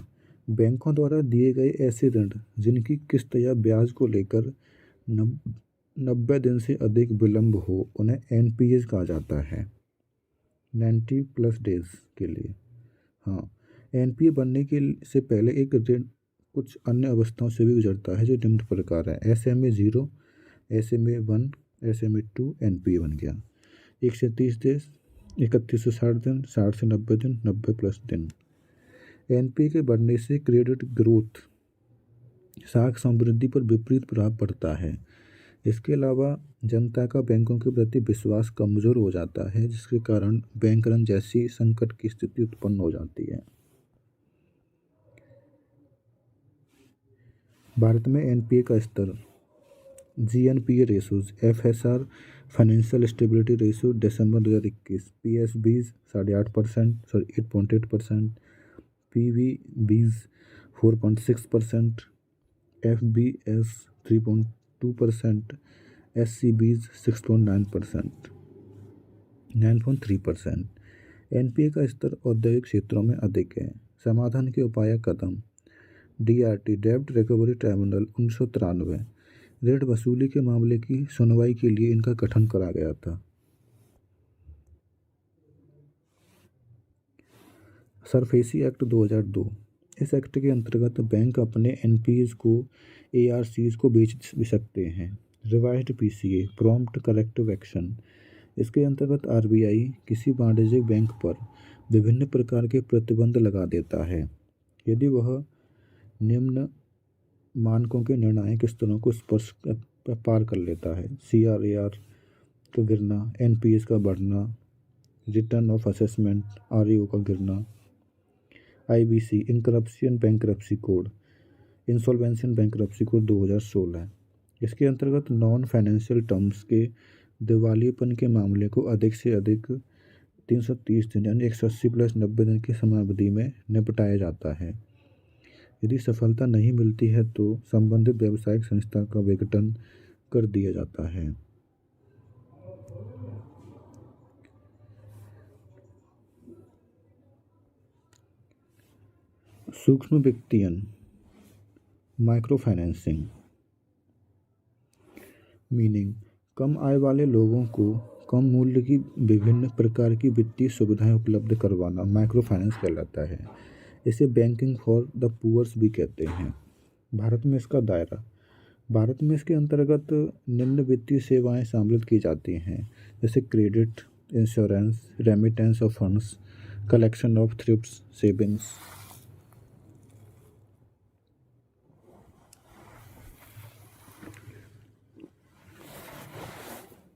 बैंकों द्वारा दिए गए ऐसे ऋण जिनकी किस्त या ब्याज को लेकर 90 दिन से अधिक विलंब हो उन्हें एनपीए कहा जाता है। 90+ डेज के लिए। हाँ, एनपीए बनने के से पहले एक ऋण कुछ अन्य अवस्थाओं से भी गुजरता है जो निम्न प्रकार है। SMA 0, SMA 1, SMA 2 एनपीए बन गया। 1 से 30 दिन, 31 से 60 दिन, 60 से 90 दिन, 90+ दिन। एनपीए के बढ़ने से क्रेडिट ग्रोथ साख समृद्धि पर विपरीत प्रभाव पड़ता है। इसके अलावा जनता का बैंकों के प्रति विश्वास कमजोर हो जाता है जिसके कारण बैंक ऋण जैसी संकट की स्थिति उत्पन्न हो जाती है। भारत में एनपीए का स्तर। GNPA ratios. FSR financial stability ratio दिसंबर 2021 PSBs 8.5%, 8.8%, PVBs 4.6%, FBS 3.2%, SCBs 6.9%, 9.3%। NPA का स्तर औद्योगिक क्षेत्रों में अधिक है। समाधान के उपाय कदम। डीआरटी डेब्ट रिकवरी ट्राइब्यूनल 1993 ऋण वसूली के मामले की सुनवाई के लिए इनका गठन करा गया था। SARFAESI act 2002। इस एक्ट के अंतर्गत बैंक अपने एनपीएस को एआरसीज को बेच भी सकते हैं। Revised PCA prompt corrective action. इसके अंतर्गत आरबीआई किसी वाणिज्यिक बैंक पर विभिन्न प्रकार के प्रतिबंध लगा देता है यदि वह निम्न मानकों के निर्णायक स्तरों को स्पर्श पार कर लेता है। सीआरआर का गिरना, एनपीएस का बढ़ना, रिटर्न ऑफ असेसमेंट, आरईओ का गिरना, IBC incorruption bankruptcy code, insolvency and bankruptcy code 2016। इसके अंतर्गत नॉन फाइनेंशियल टर्म्स के दिवालियेपन के मामले को अधिक से अधिक 330 दिन यानी 180+90 दिन की समयावधि में निपटाया जाता है। यदि सफलता नहीं मिलती है तो संबंधित व्यावसायिक संस्था का विघटन कर दिया जाता है। सूक्ष्म वित्तीयन माइक्रो फाइनेंसिंग मीनिंग कम आय वाले लोगों को कम मूल्य की विभिन्न प्रकार की वित्तीय सुविधाएं उपलब्ध करवाना माइक्रो फाइनेंस कहलाता है। इसे बैंकिंग फॉर द पुअर्स भी कहते हैं। भारत में इसका दायरा। भारत में इसके अंतर्गत निम्न वित्तीय सेवाएं शामिल की जाती हैं जैसे credit, insurance, remittance of funds, collection of thrifts, savings.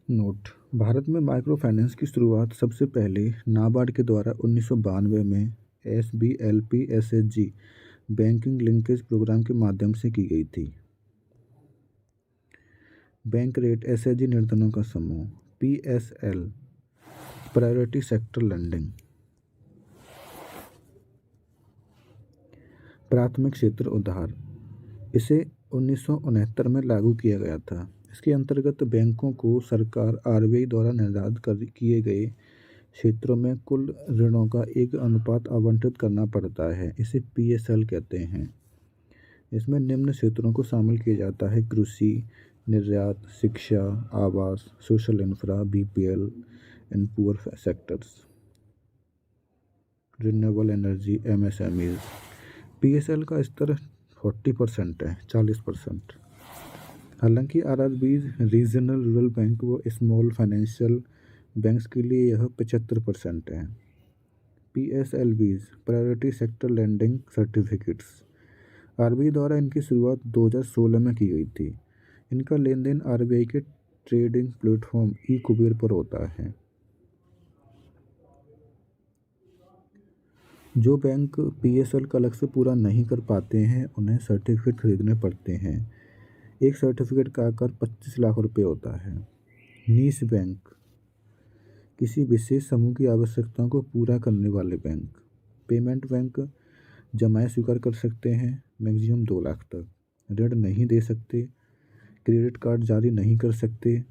Note. Bharat में माइक्रो फाइनेंस की शुरुआत सबसे पहले नाबार्ड के द्वारा 1992 में SBLP-SHG बैंकिंग लिंकेज प्रोग्राम के माध्यम से की गई थी। बैंक रेट एसएचजी निर्देशों का समूह। PSL priority sector landing. प्राथमिक क्षेत्र उधार। इसे 1969 में लागू किया गया था। इसके अंतर्गत बैंकों को सरकार आरबीआई द्वारा निर्धारित किए गए क्षेत्रों में कुल ऋणों का एक अनुपात आवंटित करना पड़ता है। इसे PSL कहते हैं। इसमें निम्न क्षेत्रों को शामिल किया जाता है: कृषि, निर्यात, शिक्षा, आवास, social infra, BPL and poor sectors, renewable energy, MSMEs. PSL का स्तर 40% है, 40%। हालांकि आरआरबीज, रीजनल रूरल बैंक व स्मॉल फाइनेंशियल बैंक्स के लिए यह 75% है। PSLBs, priority sector lending certificates. RBI द्वारा इनकी शुरुआत 2016 में की गई थी। इनका लेन देन आरबीआई के ट्रेडिंग प्लेटफॉर्म ई कुबेर पर होता है। जो बैंक पीएसएल का लक्ष्य पूरा नहीं कर पाते हैं उन्हें सर्टिफिकेट खरीदने पड़ते हैं। एक सर्टिफिकेट का आकार 25 लाख रुपए होता है। नीश बैंक, किसी विशेष समूह की आवश्यकताओं को पूरा करने वाले बैंक। पेमेंट बैंक, जमाएं स्वीकार कर सकते हैं मैक्सिमम 2 लाख तक, ऋण नहीं दे सकते, क्रेडिट कार्ड जारी नहीं कर सकते,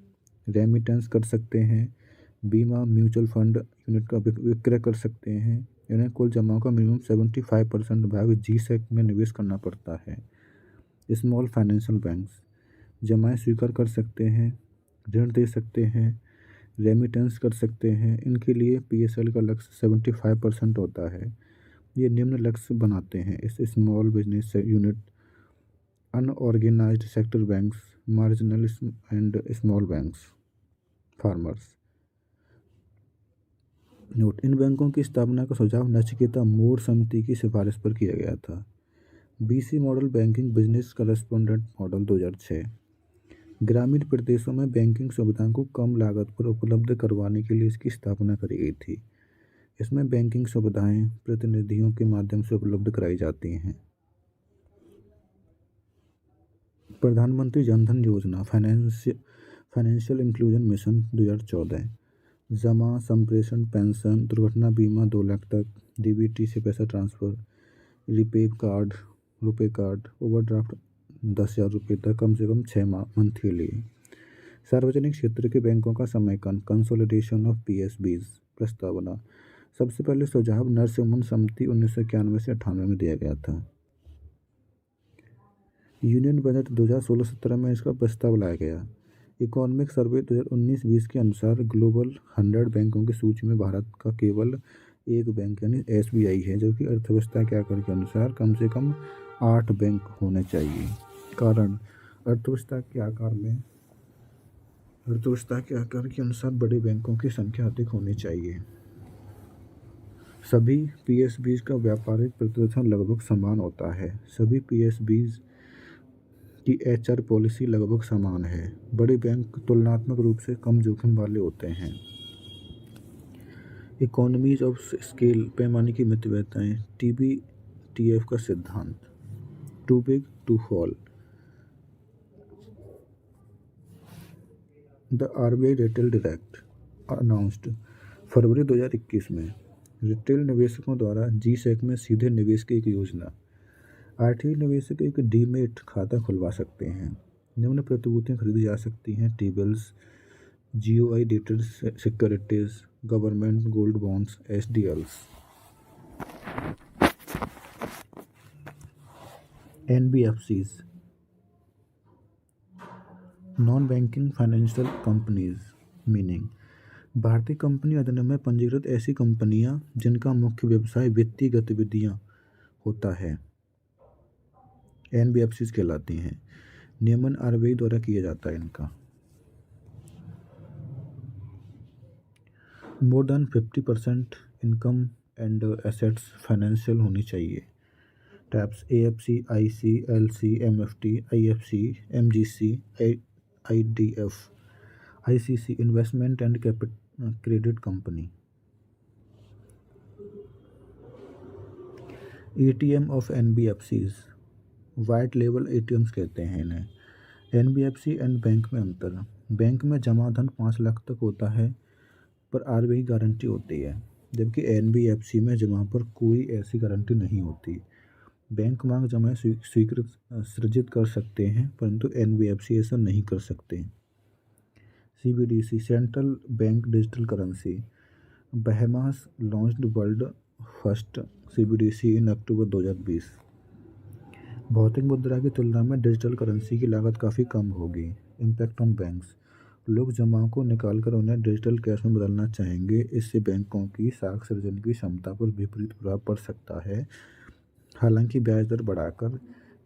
रेमिटेंस कर सकते हैं, बीमा म्यूचुअल फंड यूनिट का विक्रय कर सकते हैं। इन्हें कुल जमाओं का मिनिमम 75% भाग जी-सेक में निवेश करना पड़ता है। स्मॉल फाइनेंशियल बैंक्स, जमाएं स्वीकार कर सकते हैं, ऋण दे सकते हैं, रेमिटेंस कर सकते हैं। इनके लिए पीएसएल का लक्ष्य 75% होता है। ये निम्न लक्ष्य बनाते हैं: इस small business unit, unorganised sector banks, marginal and small banks, farmers. Note: इन बैंकों की स्थापना का सुझाव नचिकेता मोर समिति की सिफारिश पर किया गया था। BC model banking business correspondent model 2006। ग्रामीण प्रदेशों में बैंकिंग सुविधाओं को कम लागत पर उपलब्ध करवाने के लिए इसकी स्थापना करी गई थी। इसमें बैंकिंग सुविधाएं प्रतिनिधियों के माध्यम से उपलब्ध कराई जाती हैं। प्रधानमंत्री जन धन योजना फाइनेंशियल इंक्लूजन मिशन 2014। जमा, संप्रेषण, पेंशन, दुर्घटना बीमा 2 लाख तक, डीबीटी से पैसा ट्रांसफ़र, रुपे कार्ड, ओवरड्राफ्ट 10,000 रुपये तक कम से कम 6 मंथ के लिए। सार्वजनिक क्षेत्र के बैंकों का समेकन, कंसोलिडेशन ऑफ पीएसबीज। प्रस्तावना: सबसे पहले सुझाव नरसिम्हन समिति 1991 से 98 में दिया गया था। यूनियन बजट 2016-17 में इसका प्रस्ताव लाया गया। इकोनॉमिक सर्वे 2019-20 के अनुसार ग्लोबल 100 बैंकों की सूची में भारत का केवल एक बैंक यानी एसबीआई है, जबकि अर्थव्यवस्था के आकार के अनुसार कम से कम 8 बैंक होने चाहिए। कारण: अर्थव्यवस्था के आकार के अनुसार बड़े बैंकों की संख्या अधिक होनी चाहिए। सभी पीएसबीज का व्यापारिक प्रतिशत लगभग समान होता है। सभी पीएसबीज की एचआर पॉलिसी लगभग समान है। बड़े बैंक तुलनात्मक रूप से कम जोखिम वाले होते हैं। इकोनॉमीज ऑफ स्केल, पैमाने की मितव्ययताएं। टीबीटीएफ का सिद्धांत, too big to fall. The RBI retail direct announced फरवरी 2021 में रिटेल निवेशकों द्वारा जी-सेक में सीधे निवेश की एक योजना। आर्थिक निवेशक एक डीमेट खाता खुलवा सकते हैं। निम्न प्रतिभूतियां खरीदी जा सकती हैं: T bills, GOI dated securities, government gold bonds, SDLs. NBFCs, non banking financial companies. Meaning: भारतीय कंपनी अधिनियम में पंजीकृत ऐसी कंपनियां जिनका मुख्य व्यवसाय वित्तीय गतिविधियां होता है एनबीएफसीज कहलाती हैं। नियमन आरबीआई द्वारा किया जाता है इनका। More than 50% income and assets financial होनी चाहिए। Taps: AFC, IC, LC, MFT, IFC, MGC, IDF, ICC, investment and credit company. ATM of NBFCs, white label ATMs कहते हैं इन्हें। एनबीएफसी एंड बैंक में अंतर: बैंक में जमा धन 5 लाख तक होता है पर आरबीआई गारंटी होती है, जबकि एनबीएफसी में जमा पर कोई ऐसी गारंटी नहीं होती। बैंक मांग जमाएं सृजित कर सकते हैं परंतु एनबीएफसी ऐसा नहीं कर सकते। CBDC, central bank digital currency. Bahamas launched world first CBDC in October 2020। भौतिक मुद्रा की तुलना में डिजिटल करेंसी की लागत काफ़ी कम होगी। इम्पैक्ट ऑन बैंक्स, लोग जमाओं को निकालकर उन्हें डिजिटल कैश में बदलना चाहेंगे। इससे बैंकों की साख सृजन की क्षमता पर विपरीत प्रभाव पड़ सकता है। हालांकि ब्याज दर बढ़ाकर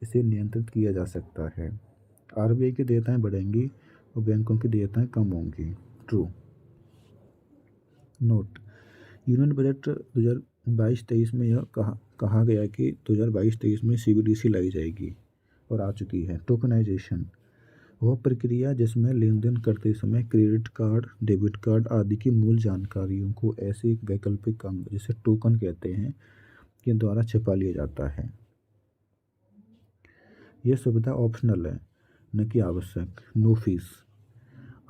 इसे नियंत्रित किया जा सकता है। आरबीआई की देयताएं बढ़ेंगी और बैंकों की देयताएं कम होंगी। ट्रू। नोट, यूनियन बजट 2022-23 में यह कहा गया कि 2022-23 में सीबीडीसी लाई जाएगी और आ चुकी है। टोकनाइजेशन, वह प्रक्रिया जिसमें लेन देन करते समय क्रेडिट कार्ड, डेबिट कार्ड आदि की मूल जानकारियों को ऐसे एक वैकल्पिक अंग जिसे टोकन कहते हैं के द्वारा छिपा लिया जाता है। यह सुविधा ऑप्शनल है, न कि आवश्यक। No fees,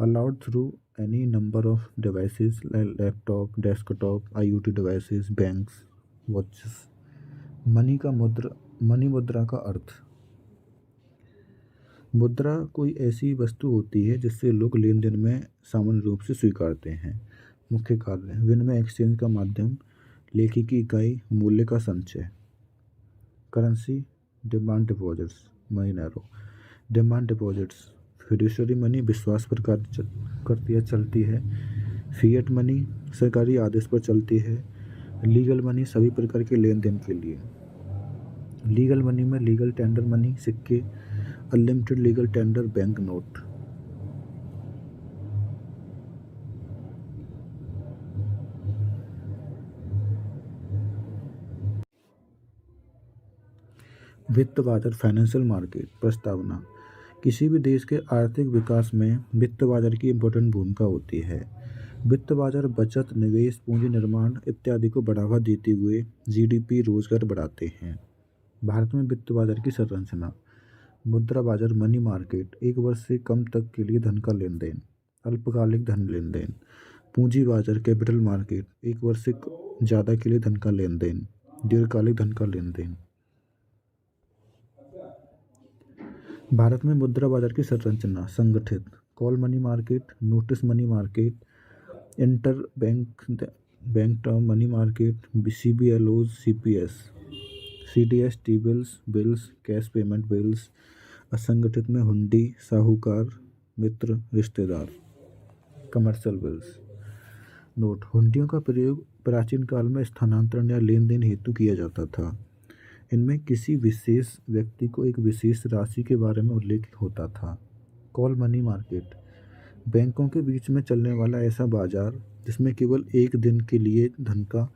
allowed through any number of devices laptop, desktop, IoT devices, banks, watches. Money मुद्रा का अर्थ, मुद्रा कोई ऐसी वस्तु होती है जिससे लोग लेन देन में सामान्य रूप से स्वीकारते हैं। मुख्य कार्य, विनिमय एक्सचेंज का माध्यम, लेखी की इकाई, मूल्य का संचय। Currency, demand deposits, money narrow. Demand deposits, fiduciary money विश्वास पर कार्य करती है, चलती है। फिएट मनी सरकारी आदेश पर चलती है। लीगल मनी सभी प्रकार के लेन देन के लिए। लीगल मनी में लीगल टेंडर मनी, सिक्के, unlimited legal tender, bank note. वित्त बाजार, फाइनेंशियल मार्केट। प्रस्तावना, किसी भी देश के आर्थिक विकास में वित्त बाजार की इम्पोर्टेंट भूमिका होती है। वित्त बाजार बचत, निवेश, पूंजी निर्माण इत्यादि को बढ़ावा देते हुए जीडीपी, रोजगार बढ़ाते हैं। भारत में वित्त बाजार की संरचना, मुद्रा बाजार, मनी मार्केट, एक वर्ष से कम तक के लिए धन का लेन देन, अल्पकालिक धन लेन देन। पूंजी बाजार, कैपिटल मार्केट, एक वर्ष से ज़्यादा के लिए धन का लेन देन, दीर्घकालिक धन का लेन देन। भारत में मुद्रा बाजार की संरचना संगठित, call money market, notice money market, inter bank term money market, CBLO, CPs, CDs, T bills, cash payment bills. असंगठित में हुंडी, साहूकार, मित्र, रिश्तेदार। Commercial bills. नोट, हुंडियों का प्रयोग प्राचीन काल में स्थानांतरण या लेन देन हेतु किया जाता था। इनमें किसी विशेष व्यक्ति को एक विशेष राशि के बारे में उल्लेख होता था। कॉल मनी मार्केट, बैंकों के बीच में चलने वाला ऐसा बाजार जिसमें केवल एक दिन के लिए धन का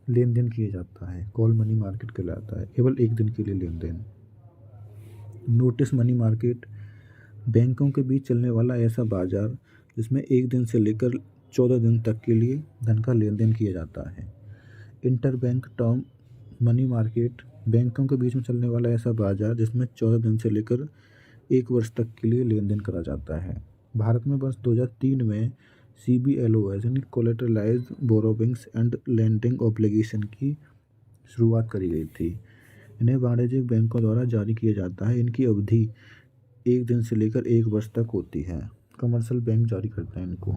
लेन देन किया जाता है, कॉल मनी मार्केट कहलाता है, केवल एक दिन के लिए लेन देन। नोटिस मनी मार्केट, बैंकों के बीच चलने वाला ऐसा बाजार जिसमें एक दिन से लेकर 14 दिन तक के लिए धन का लेन देन किया जाता है। इंटरबैंक टर्म मनी मार्केट, बैंकों के बीच में चलने वाला ऐसा बाजार जिसमें 14 दिन से लेकर एक वर्ष तक के लिए लेन देन करा जाता है। भारत में वर्ष 2003 में सीबीएलओएस यानी कोलेटरलाइज्ड बोरोविंग्स एंड लेंडिंग ऑब्लिगेशन की शुरुआत करी गई थी। इन्हें वाणिज्यिक बैंकों द्वारा जारी किया जाता है। इनकी अवधि एक दिन से लेकर एक वर्ष तक होती है। कमर्शियल बैंक जारी करते हैं इनको।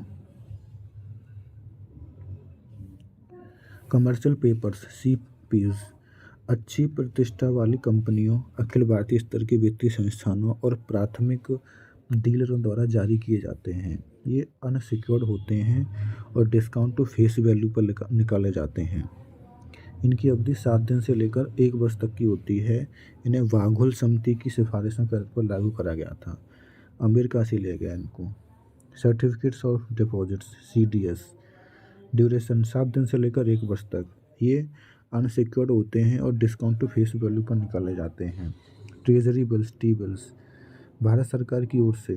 कमर्शियल पेपर्स, सीपीज, अच्छी प्रतिष्ठा वाली कंपनियों, अखिल भारतीय स्तर के वित्तीय संस्थानों और प्राथमिक डीलरों द्वारा जारी किए जाते हैं। ये अनसिक्योर्ड होते हैं और डिस्काउंट टू फेस वैल्यू पर निकाले जाते हैं। इनकी अवधि 7 दिन से लेकर 1 वर्ष तक की होती है। इन्हें वाघुल समिति की सिफारिशों पर लागू करा गया था। अमेरिका से लिया गया इनको। Certificates of deposits, CDS, duration 7 दिन से लेकर 1 वर्ष तक। ये अनसिक्योर्ड होते हैं और डिस्काउंट टू फेस वैल्यू पर निकाले जाते हैं। Treasury bills, T bills, Bharat सरकार की ओर से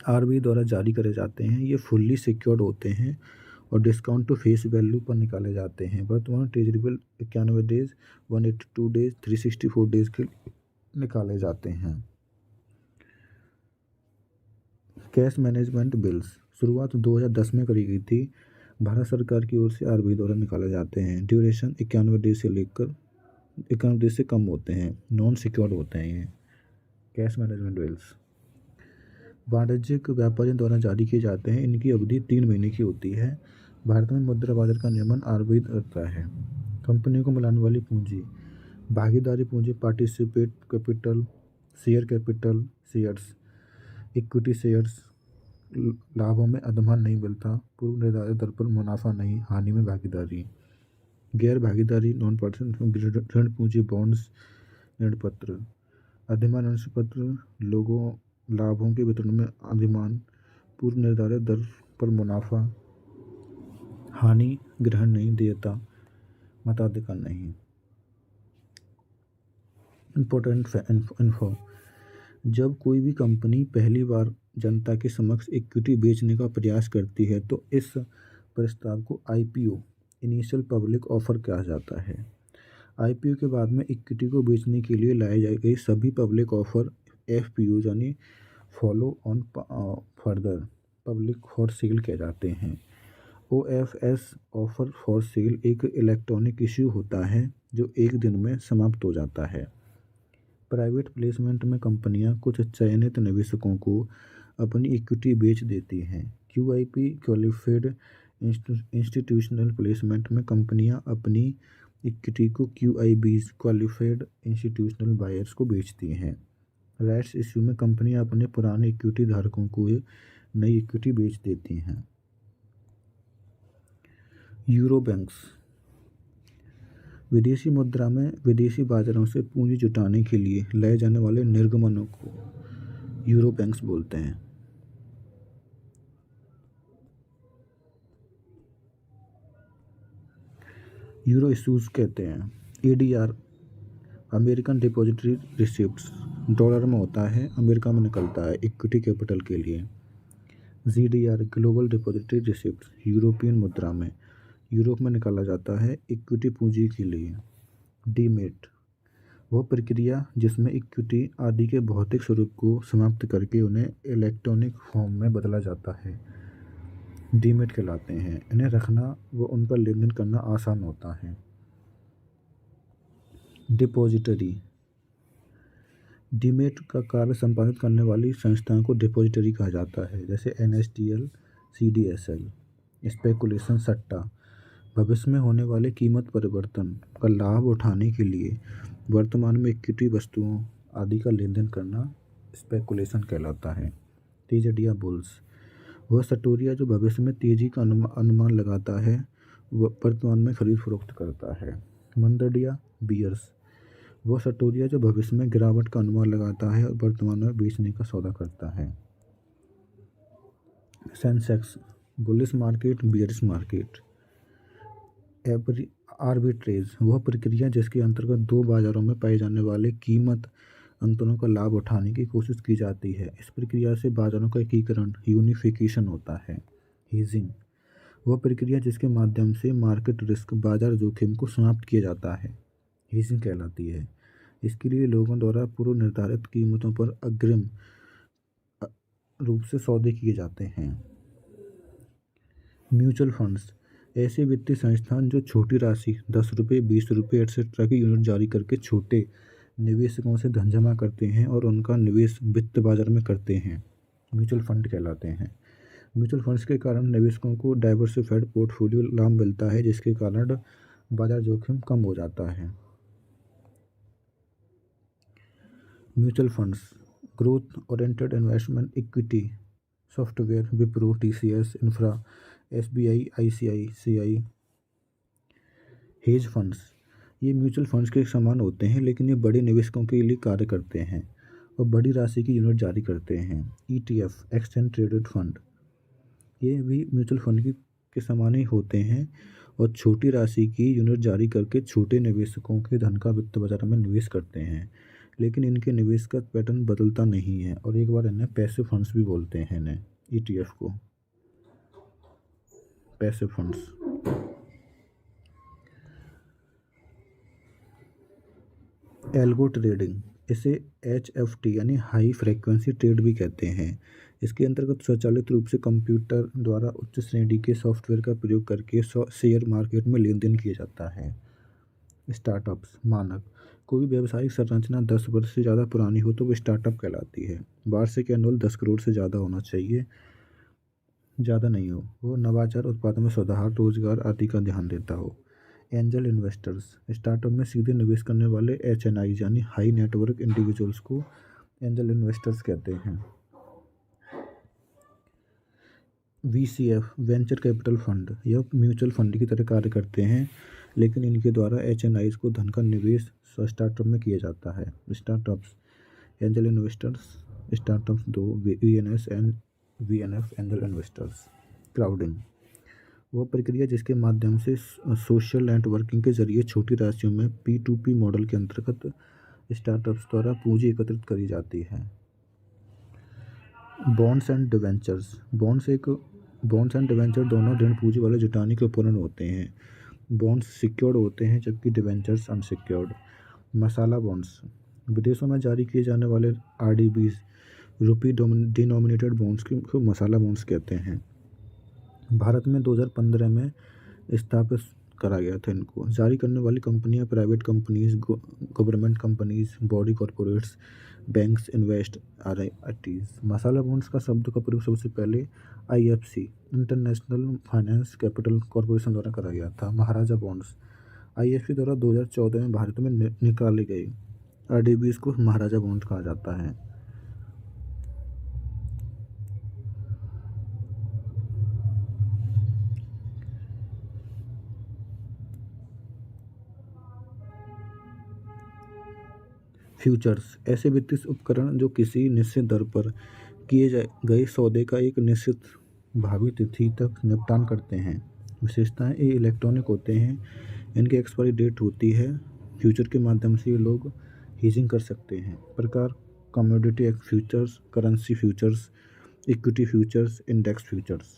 आरबीआई द्वारा जारी करे जाते हैं। ये फुल्ली सिक्योर्ड होते हैं और डिस्काउंट टू फेस वैल्यू पर निकाले जाते हैं। वर्तमान treasury bill 91 days, 182 days, 364 days के निकाले जाते हैं। कैश मैनेजमेंट बिल्स शुरुआत 2010 में करी गई थी। भारत सरकार की ओर से आरबीआई द्वारा निकाले जाते हैं। ड्यूरेशन 91 डेज से लेकर 91 डेज से कम होते हैं। नॉन सिक्योर्ड होते हैं ये कैश मैनेजमेंट बिल्स। वाणिज्यिक व्यापारियों द्वारा जारी किए जाते हैं। इनकी अवधि 3 महीने की होती है। भारत में मुद्रा बाजार का नियमन आरबीआई करता है। कंपनियों को मिलाने वाली पूंजी, भागीदारी पूंजी participate capital, share capital shares, equity shares. लाभों में अधिमान नहीं मिलता, पूर्व निर्धारित दर पर मुनाफा नहीं, हानि में भागीदारी। गैर भागीदारी नॉन पार्टिसिपेशन ऋण पूंजी बॉन्ड्स, ऋण पत्र, अधिमान अंश पत्र, लोगों लाभों के वितरण में अधिमान, पूर्व निर्धारित दर पर मुनाफा, हानि ग्रहण नहीं, देयता मताधिकार नहीं। इम्पोर्टेंट इन्फो, जब कोई भी कंपनी पहली बार जनता के समक्ष इक्विटी बेचने का प्रयास करती है तो इस प्रस्ताव को आईपीओ, इनिशियल पब्लिक ऑफर कहा जाता है। आईपीओ के बाद में इक्विटी को बेचने के लिए लाए गए सभी पब्लिक ऑफर एफपीओ यानी follow on further public for sale कहे जाते हैं। ओएफएस, ऑफर फॉर सेल, एक इलेक्ट्रॉनिक इश्यू होता है जो एक दिन में समाप्त हो जाता है। प्राइवेट प्लेसमेंट में कंपनियां कुछ चयनित निवेशकों को अपनी इक्विटी बेच देती हैं। क्यूआईपी, क्वालिफाइड इंस्टीट्यूशनल प्लेसमेंट में कंपनियां अपनी इक्विटी को क्यूआईबीज, क्वालिफाइड इंस्टीट्यूशनल बायर्स को बेचती हैं। राइट्स इश्यू में कंपनियां अपने पुराने इक्विटी धारकों को नई इक्विटी बेच देती हैं। यूरो बैंक्स, विदेशी मुद्रा में विदेशी बाजारों से पूंजी जुटाने के लिए लाए जाने वाले निर्गमनों को यूरो बैंक्स बोलते हैं। यूरो इशूज कहते हैं। ADR, American depository receipts, dollar में होता है, अमेरिका में निकलता है इक्विटी कैपिटल के लिए। GDR, global depository receipts, European मुद्रा में, यूरोप में निकाला जाता है इक्विटी पूंजी के लिए। डीमेट, वह प्रक्रिया जिसमें इक्विटी आदि के भौतिक स्वरूप को समाप्त करके उन्हें इलेक्ट्रॉनिक फॉर्म में बदला जाता है, डीमेट कहलाते हैं। इन्हें रखना व उन पर लेन देन करना आसान होता है। डिपॉजिटरी, डीमेट का कार्य संपादित करने वाली संस्थाओं को डिपॉजिटरी कहा जाता है, जैसे एनएसडीएल, सीडीएसएल। स्पेकुलेशन, सट्टा, भविष्य में होने वाले कीमत परिवर्तन का लाभ उठाने के लिए वर्तमान में इक्विटी वस्तुओं आदि का लेन देन करना स्पेकुलेशन कहलाता है। तेजड़िया बुल्स, वह सटोरिया जो भविष्य में तेजी का अनुमान लगाता है वह वर्तमान में खरीद फरोख्त करता है। मंदड़िया बियर्स, वह सटोरिया जो भविष्य में गिरावट का अनुमान लगाता है और वर्तमान में बेचने का सौदा करता है। Sensex, bullish market, bearish market. Arbitrage, वह प्रक्रिया जिसके अंतर्गत दो बाजारों में पाए जाने वाले कीमत अंतरों का लाभ उठाने की कोशिश की जाती है। इस प्रक्रिया से बाजारों का एकीकरण, यूनिफिकेशन होता है। हेजिंग, वह प्रक्रिया जिसके माध्यम से मार्केट रिस्क, बाजार जोखिम को समाप्त किया जाता है, हेजिंग कहलाती है। इसके लिए लोगों द्वारा पूर्व निर्धारित कीमतों पर अग्रिम रूप से सौदे किए जाते हैं। म्यूचुअल फंड्स, ऐसे वित्तीय संस्थान जो छोटी राशि 10 रुपये, 20 रुपये एक्सेट्रा की यूनिट जारी करके छोटे निवेशकों से धन जमा करते हैं और उनका निवेश वित्त बाजार में करते हैं, म्यूचुअल फंड कहलाते हैं। म्यूचुअल फंड्स के कारण निवेशकों को डाइवर्सिफाइड पोर्टफोलियो लाभ मिलता है जिसके कारण बाजार जोखिम कम हो जाता है। Mutual funds, growth oriented investment equity, software, Wipro, TCS, infra, SBI, ICICI. Hedge funds, ये म्यूचुअल फंड्स के समान होते हैं लेकिन ये बड़े निवेशकों के लिए कार्य करते हैं और बड़ी राशि की यूनिट जारी करते हैं। ईटीएफ, एक्सचेंज ट्रेडेड फंड, ये भी म्यूचुअल फंड के समान ही होते हैं और छोटी राशि की यूनिट जारी करके छोटे निवेशकों के धन का वित्त बाजार में निवेश करते हैं, लेकिन इनके निवेश का पैटर्न बदलता नहीं है और एक बार इन्हें पैसिव फंड्स भी बोलते हैं। इन्हें ईटीएफ को पैसिव फंड्स। एल्गो ट्रेडिंग, इसे एचएफटी यानी हाई फ्रीक्वेंसी ट्रेड भी कहते हैं। इसके अंतर्गत स्वचालित रूप से कंप्यूटर द्वारा उच्च श्रेणी के सॉफ्टवेयर का प्रयोग करके शेयर मार्केट में लेन देन किया जाता है। स्टार्टअप्स, मानक, कोई व्यावसायिक संरचना 10 वर्ष से ज़्यादा पुरानी हो तो वो स्टार्टअप कहलाती है। वार्षिक एनुअल 10 करोड़ से ज़्यादा होना चाहिए, ज़्यादा नहीं हो। वो नवाचार, उत्पादन में सुधार, रोजगार आदि का ध्यान देता हो। एंजल इन्वेस्टर्स, स्टार्टअप में सीधे निवेश करने वाले HNI यानी हाई नेटवर्क इंडिविजुअल्स को एंजल इन्वेस्टर्स कहते हैं। VCF, वेंचर कैपिटल फंड, यह म्यूचुअल फंड की तरह कार्य करते हैं, लेकिन इनके द्वारा HNIs को धन का निवेश स्टार्टअप में किया जाता है। स्टार्टअप्स, एंजल इन्वेस्टर्स, स्टार्टअप्स दो, VNS and VNF, angel investors. Crowding, वह प्रक्रिया जिसके माध्यम से सोशल नेटवर्किंग के जरिए छोटी राशियों में P2P मॉडल के अंतर्गत स्टार्टअप्स द्वारा पूंजी एकत्रित करी जाती है। Bonds and debentures, bonds and debenture दोनों ऋण पूंजी वाले जुटाने के उपकरण होते हैं। बॉन्ड्स सिक्योर्ड होते हैं जबकि डिवेंचर्स अनसिक्योर्ड। मसाला बॉन्ड्स, विदेशों में जारी किए जाने वाले RDBs, रुपी डिनोमिनेटेड बॉन्ड्स को मसाला बॉन्ड्स कहते हैं। भारत में 2015 में स्थापित करा गया था। इनको जारी करने वाली कंपनियां private companies, government companies, body corporates, banks, invest RITs। मसाला बॉन्ड्स का शब्द का प्रयोग सबसे पहले IFC, international finance capital corporation द्वारा करा गया था। महाराजा बॉन्ड्स IFC द्वारा 2014 में भारत में निकाले गए RDBs को महाराजा बॉन्ड कहा जाता है। फ्यूचर्स, ऐसे वित्तीय उपकरण जो किसी निश्चित दर पर किए गए सौदे का एक निश्चित भावी तिथि तक निपटान करते हैं। विशेषताएं, ये इलेक्ट्रॉनिक होते हैं, इनकी एक्सपायरी डेट होती है। फ्यूचर के माध्यम से ये लोग हीजिंग कर सकते हैं। प्रकार, commodity futures, currency futures, equity futures, index futures.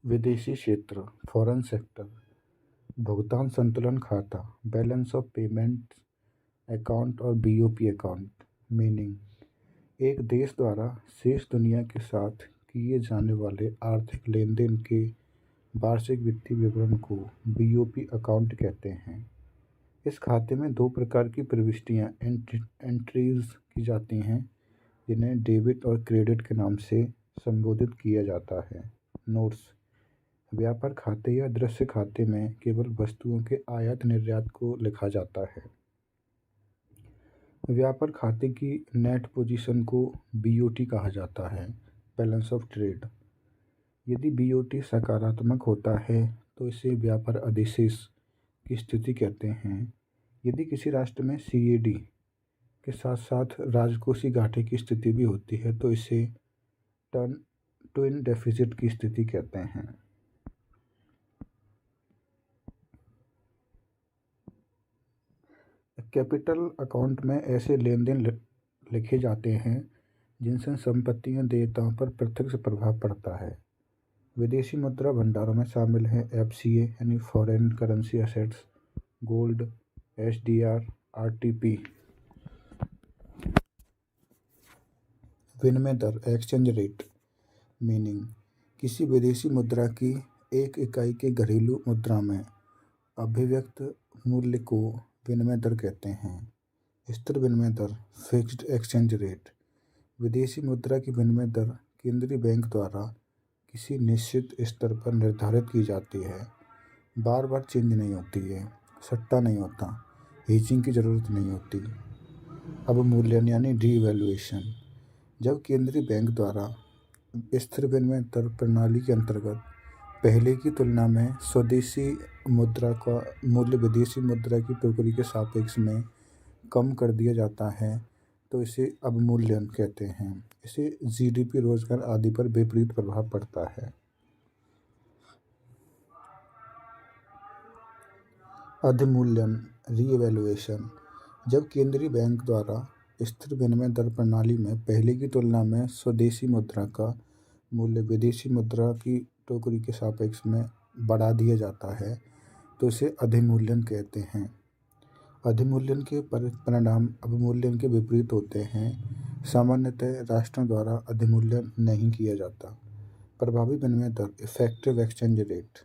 विदेशी क्षेत्र, फॉरेन सेक्टर, भुगतान संतुलन खाता, बैलेंस ऑफ पेमेंट अकाउंट और BOP अकाउंट। मीनिंग, एक देश द्वारा शेष दुनिया के साथ किए जाने वाले आर्थिक लेन देन के वार्षिक वित्तीय विवरण को BOP अकाउंट कहते हैं। इस खाते में दो प्रकार की प्रविष्टियां एंट्रीज की जाती हैं, जिन्हें डेबिट और क्रेडिट के नाम से संबोधित किया जाता है। नोट्स, व्यापार खाते या दृश्य खाते में केवल वस्तुओं के आयात निर्यात को लिखा जाता है। व्यापार खाते की नेट पोजीशन को BOT कहा जाता है, बैलेंस ऑफ ट्रेड। यदि BOT सकारात्मक होता है तो इसे व्यापार अधिशेष की स्थिति कहते हैं। यदि किसी राष्ट्र में CAD के साथ साथ राजकोषीय घाटे की स्थिति भी होती है तो इसे ट्विन डेफिसिट की स्थिति कहते हैं। कैपिटल अकाउंट में ऐसे लेन देन लिखे जाते हैं जिनसे संपत्तियों देयताओं पर प्रत्यक्ष प्रभाव पड़ता है। विदेशी मुद्रा भंडारों में शामिल हैं FCA यानी foreign currency assets, gold, SDR, RTP। विनिमय दर, एक्सचेंज रेट। मीनिंग, किसी विदेशी मुद्रा की एक इकाई के घरेलू मुद्रा में अभिव्यक्त मूल्य को विनिमय दर कहते हैं। स्थिर विनिमय दर, फिक्स्ड एक्सचेंज रेट। विदेशी मुद्रा की विनिमय दर केंद्रीय बैंक द्वारा किसी निश्चित स्तर पर निर्धारित की जाती है, बार बार चेंज नहीं होती है, सट्टा नहीं होता, हेजिंग की ज़रूरत नहीं होती। अवमूल्यन यानी रीवैल्यूएशन, जब केंद्रीय बैंक द्वारा स्थिर विनिमय दर प्रणाली के अंतर्गत पहले की तुलना में स्वदेशी मुद्रा का मूल्य विदेशी मुद्रा की टोकरी के सापेक्ष में कम कर दिया जाता है तो इसे अवमूल्यन कहते हैं। इसे GDP, रोजगार आदि पर विपरीत प्रभाव पड़ता है। अधिमूल्यन, रीवैल्यूएशन, जब केंद्रीय बैंक द्वारा स्थिर विनिमय दर प्रणाली में पहले की तुलना में स्वदेशी मुद्रा का मूल्य विदेशी मुद्रा की टोकरी के सापेक्ष में बढ़ा दिया जाता है तो इसे अधिमूल्यन कहते हैं। अधिमूल्यन के परिणाम अवमूल्यन के विपरीत होते हैं। सामान्यतः राष्ट्रों द्वारा अधिमूल्यन नहीं किया जाता। प्रभावी विनिमय दर, इफेक्टिव एक्सचेंज रेट,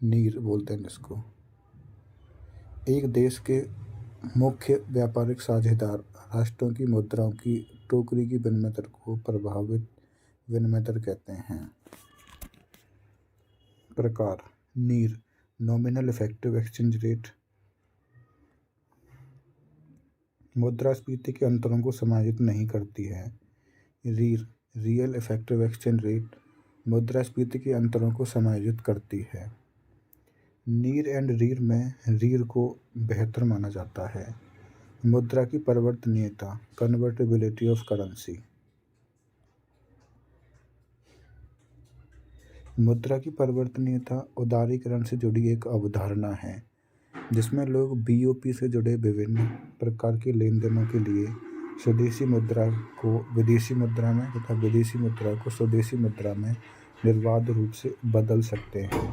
नीर बोलते हैं जिसको। एक देश के मुख्य व्यापारिक साझेदार राष्ट्रों की मुद्राओं की टोकरी की विनिमय दर को प्रभावित विनिमय दर कहते हैं। प्रकार नीर नॉमिनल इफेक्टिव एक्सचेंज रेट मुद्रास्फीति के अंतरों को समायोजित नहीं करती है। रीर रियल इफेक्टिव एक्सचेंज रेट मुद्रास्फीति के अंतरों को समायोजित करती है। नीर एंड रीर में रीर को बेहतर माना जाता है। मुद्रा की परिवर्तनीयता कन्वर्टेबिलिटी ऑफ करेंसी मुद्रा की परिवर्तनीयता उदारीकरण से जुड़ी एक अवधारणा है जिसमें लोग बीओपी से जुड़े विभिन्न प्रकार के लेन देनों के लिए स्वदेशी मुद्रा को विदेशी मुद्रा में तथा विदेशी मुद्रा को स्वदेशी मुद्रा में निर्बाध रूप से बदल सकते हैं।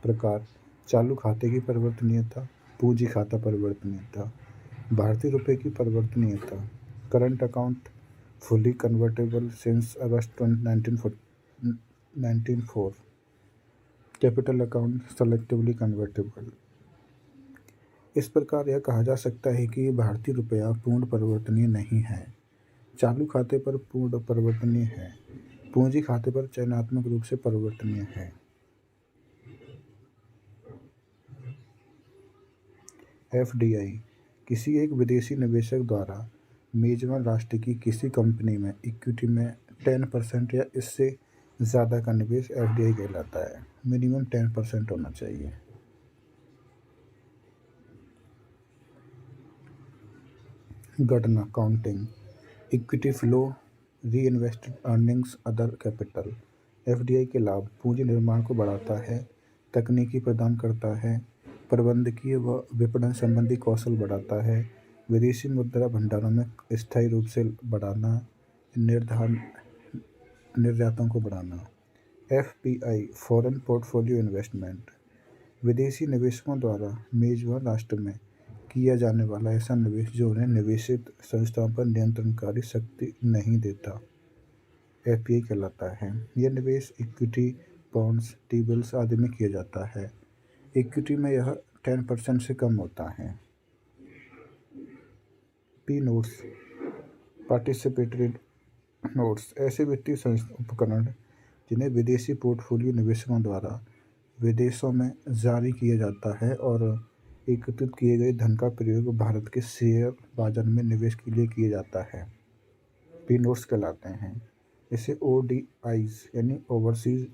प्रकार चालू खाते की परिवर्तनीयता पूंजी खाता परिवर्तनीयता भारतीय रुपये की परिवर्तनीयता current account fully convertible since August 1904 capital account selectively convertible. इस प्रकार यह कहा जा सकता है कि भारतीय रुपया पूर्ण परिवर्तनीय नहीं है, चालू खाते पर पूर्ण परिवर्तनीय है, पूंजी खाते पर चयनात्मक रूप से परिवर्तनीय है। एफडीआई किसी एक विदेशी निवेशक द्वारा मेजबान राष्ट्र की किसी कंपनी में इक्विटी में 10% या इससे ज़्यादा का निवेश एफडीआई कहलाता है। मिनिमम 10% होना चाहिए। गणना काउंटिंग इक्विटी फ्लो री invested earnings other capital FDI के लाभ पूंजी निर्माण को बढ़ाता है, तकनीकी प्रदान करता है, प्रबंधकीय व विपणन संबंधी कौशल बढ़ाता है, विदेशी मुद्रा भंडारों में स्थायी रूप से बढ़ाना, निर्यातों को बढ़ाना। एफपीआई फॉरेन पोर्टफोलियो इन्वेस्टमेंट विदेशी निवेशकों द्वारा मेजबान राष्ट्र में किया जाने वाला ऐसा निवेश जो उन्हें निवेशित संस्थाओं पर नियंत्रणकारी शक्ति नहीं देता, एफपीआई कहलाता है। यह निवेश इक्विटी बॉन्ड्स टी बिल्स आदि में किया जाता है। इक्विटी में यह 10% से कम होता है। पी नोट्स पार्टिसिपेटरी नोट्स ऐसे वित्तीय उपकरण जिन्हें विदेशी पोर्टफोलियो निवेशकों द्वारा विदेशों में जारी किया जाता है और एकत्रित किए गए धन का प्रयोग भारत के शेयर बाजार में निवेश के लिए किया जाता है, पी नोट्स कहलाते हैं। इसे ओडीआईज यानी ओवरसीज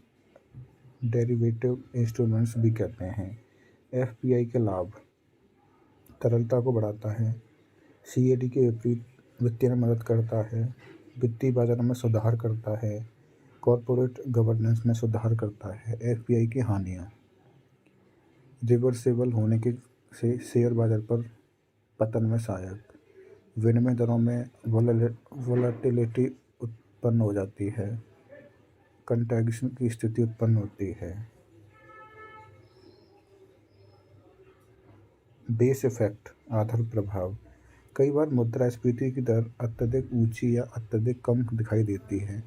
डेरिवेटिव इंस्ट्रूमेंट्स भी कहते हैं। एफपीआई के लाभ तरलता को बढ़ाता है, सीएडी के विपरीत वित्तीय में मदद करता है, वित्तीय बाजार में सुधार करता है, कॉरपोरेट गवर्नेंस में सुधार करता है। एफपीआई की हानियाँ रिवर्सेबल होने के से शेयर बाजार पर पतन में सहायक, विनिमय दरों में वोलेटिलिटी उत्पन्न हो जाती है, कंट्रैक्शन की स्थिति उत्पन्न होती है। बेस इफेक्ट आधार प्रभाव कई बार मुद्रास्फीति की दर अत्यधिक ऊंची या अत्यधिक कम दिखाई देती है,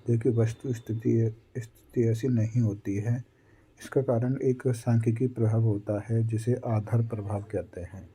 जबकि वस्तु स्थिति ऐसी नहीं होती है। इसका कारण एक सांख्यिकीय प्रभाव होता है जिसे आधार प्रभाव कहते हैं।